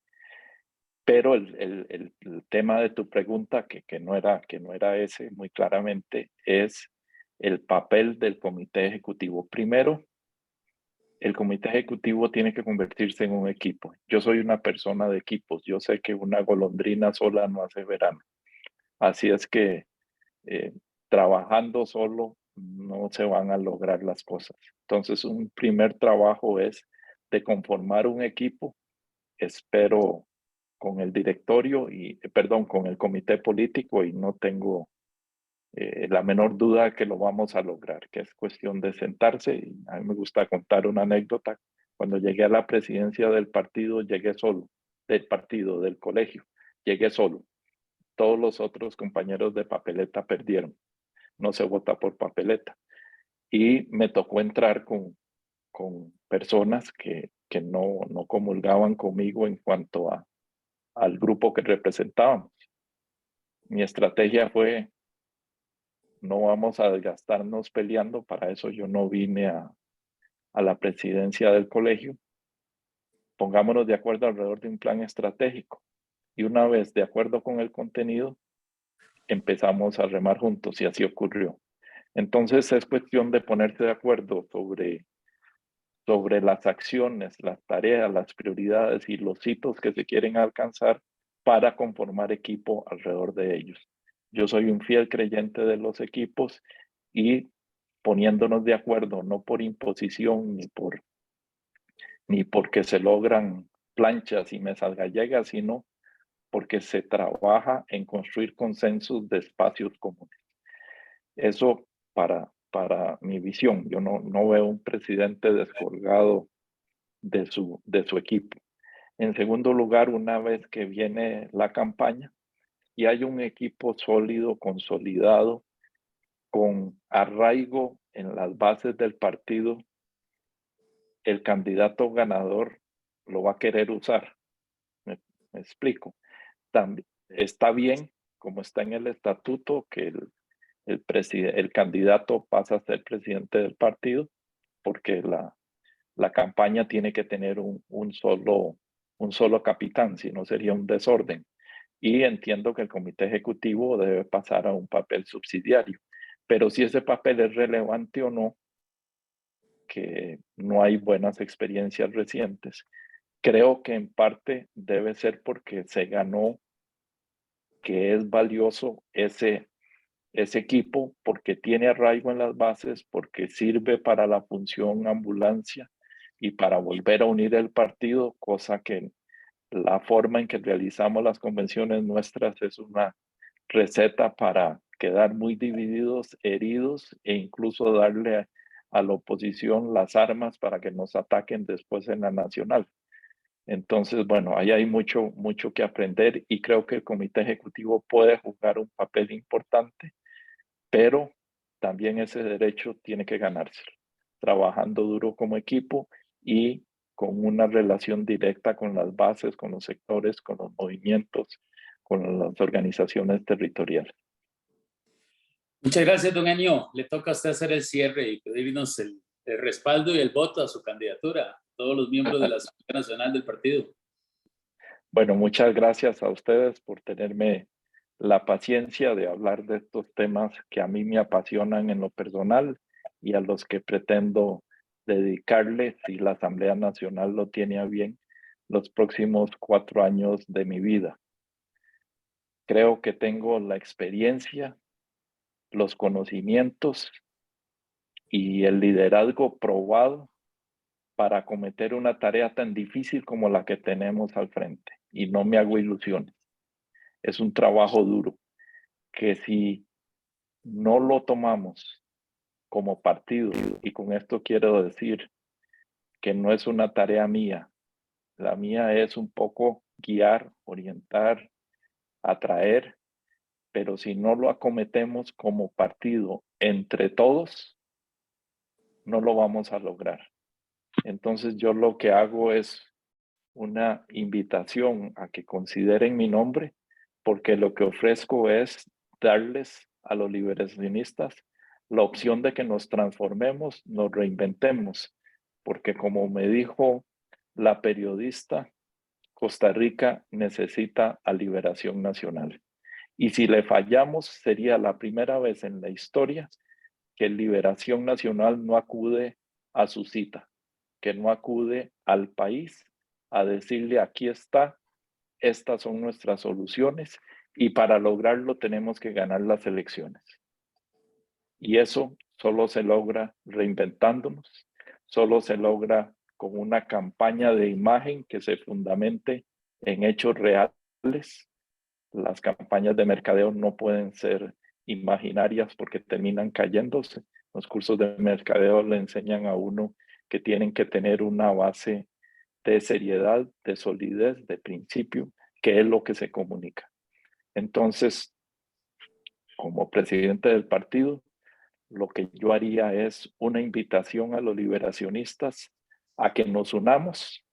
Pero el tema de tu pregunta, que no era ese muy claramente, es el papel del comité ejecutivo. Primero, el comité ejecutivo tiene que convertirse en un equipo. Yo soy una persona de equipos. Yo sé que una golondrina sola no hace verano. Así es que trabajando solo no se van a lograr las cosas. Entonces, un primer trabajo es de conformar un equipo. Espero con el directorio con el comité político, y no tengo la menor duda que lo vamos a lograr, que es cuestión de sentarse. Y a mí me gusta contar una anécdota. Cuando llegué a la presidencia del partido, llegué solo, del colegio, llegué solo. Todos los otros compañeros de papeleta perdieron. no se vota por papeleta. Y me tocó entrar con personas que no comulgaban conmigo en cuanto al grupo que representábamos. Mi estrategia fue, no vamos a desgastarnos peleando, para eso yo no vine a la presidencia del colegio. Pongámonos de acuerdo alrededor de un plan estratégico. Y una vez de acuerdo con el contenido, empezamos a remar juntos y así ocurrió. Entonces es cuestión de ponerse de acuerdo sobre las acciones, las tareas, las prioridades y los hitos que se quieren alcanzar para conformar equipo alrededor de ellos. Yo soy un fiel creyente de los equipos y poniéndonos de acuerdo, no por imposición ni porque se logran planchas y mesas gallegas, sino porque se trabaja en construir consensos de espacios comunes. Eso para mi visión. Yo no veo un presidente descolgado de su equipo. En segundo lugar, una vez que viene la campaña y hay un equipo sólido, consolidado, con arraigo en las bases del partido, el candidato ganador lo va a querer usar. Me explico. También está bien, como está en el estatuto, que el candidato pasa a ser presidente del partido, porque la campaña tiene que tener un solo capitán, si no sería un desorden. Y entiendo que el comité ejecutivo debe pasar a un papel subsidiario. Pero si ese papel es relevante o no, que no hay buenas experiencias recientes, creo que en parte debe ser porque se ganó que es valioso ese equipo, porque tiene arraigo en las bases, porque sirve para la función ambulancia y para volver a unir el partido, cosa que la forma en que realizamos las convenciones nuestras es una receta para quedar muy divididos, heridos e incluso darle a la oposición las armas para que nos ataquen después en la nacional. Entonces, bueno, ahí hay mucho que aprender y creo que el comité ejecutivo puede jugar un papel importante, pero también ese derecho tiene que ganárselo, trabajando duro como equipo y con una relación directa con las bases, con los sectores, con los movimientos, con las organizaciones territoriales. Muchas gracias, don Enio. Le toca a usted hacer el cierre y pedirnos el respaldo y el voto a su candidatura, a todos los miembros de la Asamblea Nacional del partido. Bueno, muchas gracias a ustedes por tenerme la paciencia de hablar de estos temas que a mí me apasionan en lo personal y a los que pretendo dedicarle, si la Asamblea Nacional lo tiene a bien, los próximos 4 años de mi vida. Creo que tengo la experiencia, los conocimientos y el liderazgo probado para acometer una tarea tan difícil como la que tenemos al frente. Y no me hago ilusiones. Es un trabajo duro que si no lo tomamos como partido, y con esto quiero decir que no es una tarea mía, la mía es un poco guiar, orientar, atraer, pero si no lo acometemos como partido entre todos, no lo vamos a lograr. Entonces yo lo que hago es una invitación a que consideren mi nombre, porque lo que ofrezco es darles a los liberacionistas la opción de que nos transformemos, nos reinventemos, porque como me dijo la periodista, Costa Rica necesita a Liberación Nacional. Y si le fallamos, sería la primera vez en la historia que Liberación Nacional no acude a su cita, que no acude al país a decirle aquí está, estas son nuestras soluciones y para lograrlo tenemos que ganar las elecciones. Y eso solo se logra reinventándonos, solo se logra con una campaña de imagen que se fundamente en hechos reales. Las campañas de mercadeo no pueden ser imaginarias porque terminan cayéndose. Los cursos de mercadeo le enseñan a uno que tienen que tener una base de seriedad, de solidez, de principio, que es lo que se comunica. Entonces, como presidente del partido, lo que yo haría es una invitación a los liberacionistas a que nos unamos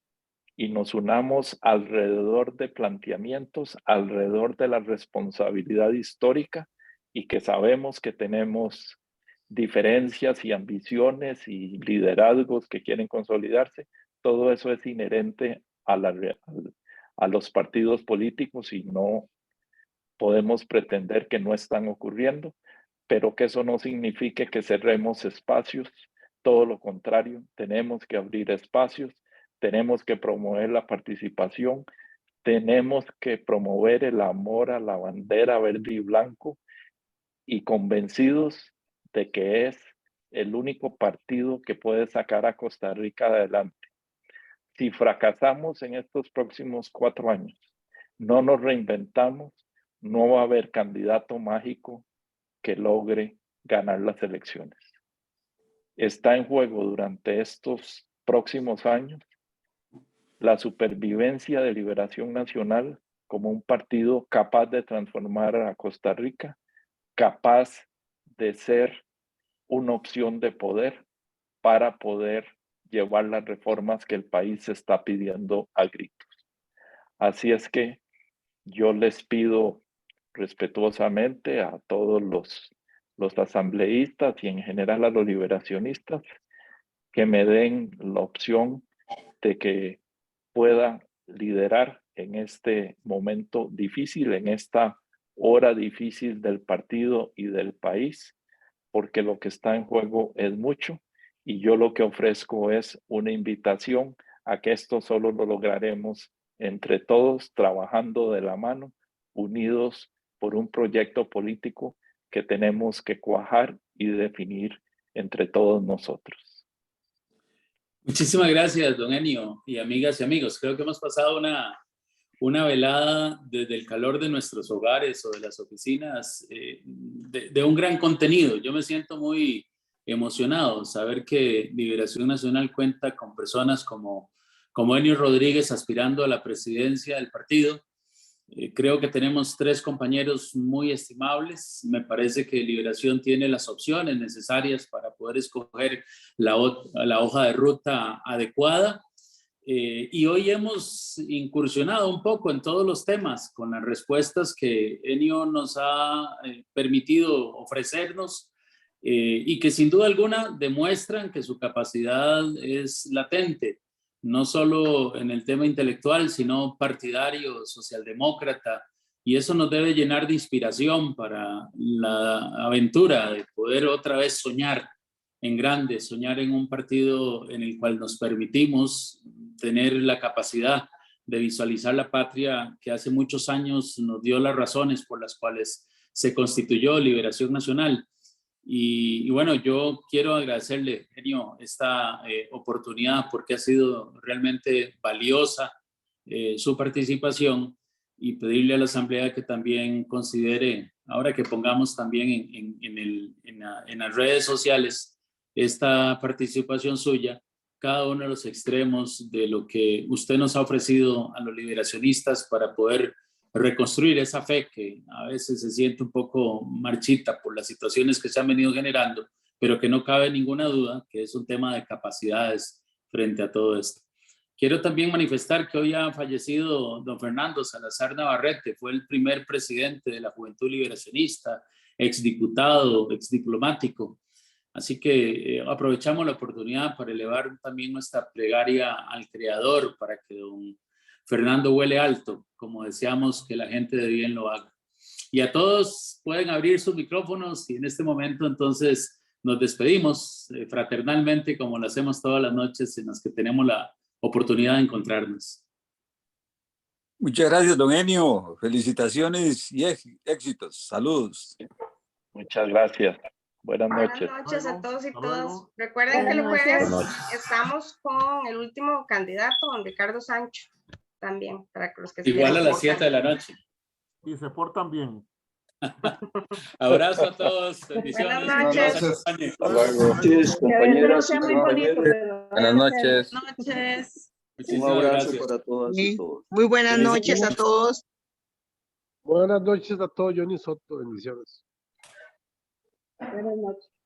y nos unamos alrededor de planteamientos, alrededor de la responsabilidad histórica y que sabemos que tenemos diferencias y ambiciones y liderazgos que quieren consolidarse. Todo eso es inherente a los partidos políticos y no podemos pretender que no están ocurriendo, pero que eso no signifique que cerremos espacios. Todo lo contrario, tenemos que abrir espacios, tenemos que promover la participación, tenemos que promover el amor a la bandera verde y blanco y convencidos de que es el único partido que puede sacar a Costa Rica adelante. Si fracasamos en estos próximos 4 años, no nos reinventamos, no va a haber candidato mágico que logre ganar las elecciones. Está en juego durante estos próximos años la supervivencia de Liberación Nacional como un partido capaz de transformar a Costa Rica, capaz de ser una opción de poder para poder llevar las reformas que el país está pidiendo a gritos. Así es que yo les pido respetuosamente a todos los asambleístas y en general a los liberacionistas que me den la opción de que pueda liderar en este momento difícil, en esta hora difícil del partido y del país, porque lo que está en juego es mucho y yo lo que ofrezco es una invitación a que esto solo lo lograremos entre todos, trabajando de la mano, unidos por un proyecto político que tenemos que cuajar y definir entre todos nosotros. Muchísimas gracias, don Enio, y amigas y amigos. Creo que hemos pasado una velada desde el calor de nuestros hogares o de las oficinas de un gran contenido. Yo me siento muy emocionado saber que Liberación Nacional cuenta con personas como Enio Rodríguez aspirando a la presidencia del partido. Creo que tenemos 3 compañeros muy estimables. Me parece que Liberación tiene las opciones necesarias para poder escoger la hoja de ruta adecuada. Y hoy hemos incursionado un poco en todos los temas con las respuestas que Enio nos ha permitido ofrecernos y que sin duda alguna demuestran que su capacidad es latente, no solo en el tema intelectual, sino partidario, socialdemócrata, y eso nos debe llenar de inspiración para la aventura de poder otra vez soñar en grande, soñar en un partido en el cual nos permitimos tener la capacidad de visualizar la patria que hace muchos años nos dio las razones por las cuales se constituyó Liberación Nacional. Y bueno, yo quiero agradecerle, Enio, esta oportunidad porque ha sido realmente valiosa su participación y pedirle a la Asamblea que también considere, ahora que pongamos también en las redes sociales esta participación suya, cada uno de los extremos de lo que usted nos ha ofrecido a los liberacionistas para poder reconstruir esa fe que a veces se siente un poco marchita por las situaciones que se han venido generando, pero que no cabe ninguna duda que es un tema de capacidades frente a todo esto. Quiero también manifestar que hoy ha fallecido don Fernando Salazar Navarrete, fue el primer presidente de la Juventud Liberacionista, exdiputado, exdiplomático. Así que aprovechamos la oportunidad para elevar también nuestra plegaria al Creador para que don Fernando huele alto, como deseamos que la gente de bien lo haga. Y a todos pueden abrir sus micrófonos y en este momento entonces nos despedimos fraternalmente como lo hacemos todas las noches en las que tenemos la oportunidad de encontrarnos. Muchas gracias, don Enio. Felicitaciones y éxitos. Saludos. Muchas gracias. Buenas noches. Buenas noches a todos y todas. Recuerden que el jueves estamos con el último candidato, don Ricardo Sancho, también, para que los que igual a las 7 de la noche. Y se portan bien. Abrazo a todos. Bendiciones. Buenas noches. Hasta luego. Compañeros y compañeros. Buenas noches. Buenas noches. Muchísimas gracias para todas y todos. Muy buenas noches a todos. Buenas noches a todos, Johnny Soto. Bendiciones. Buenas noches.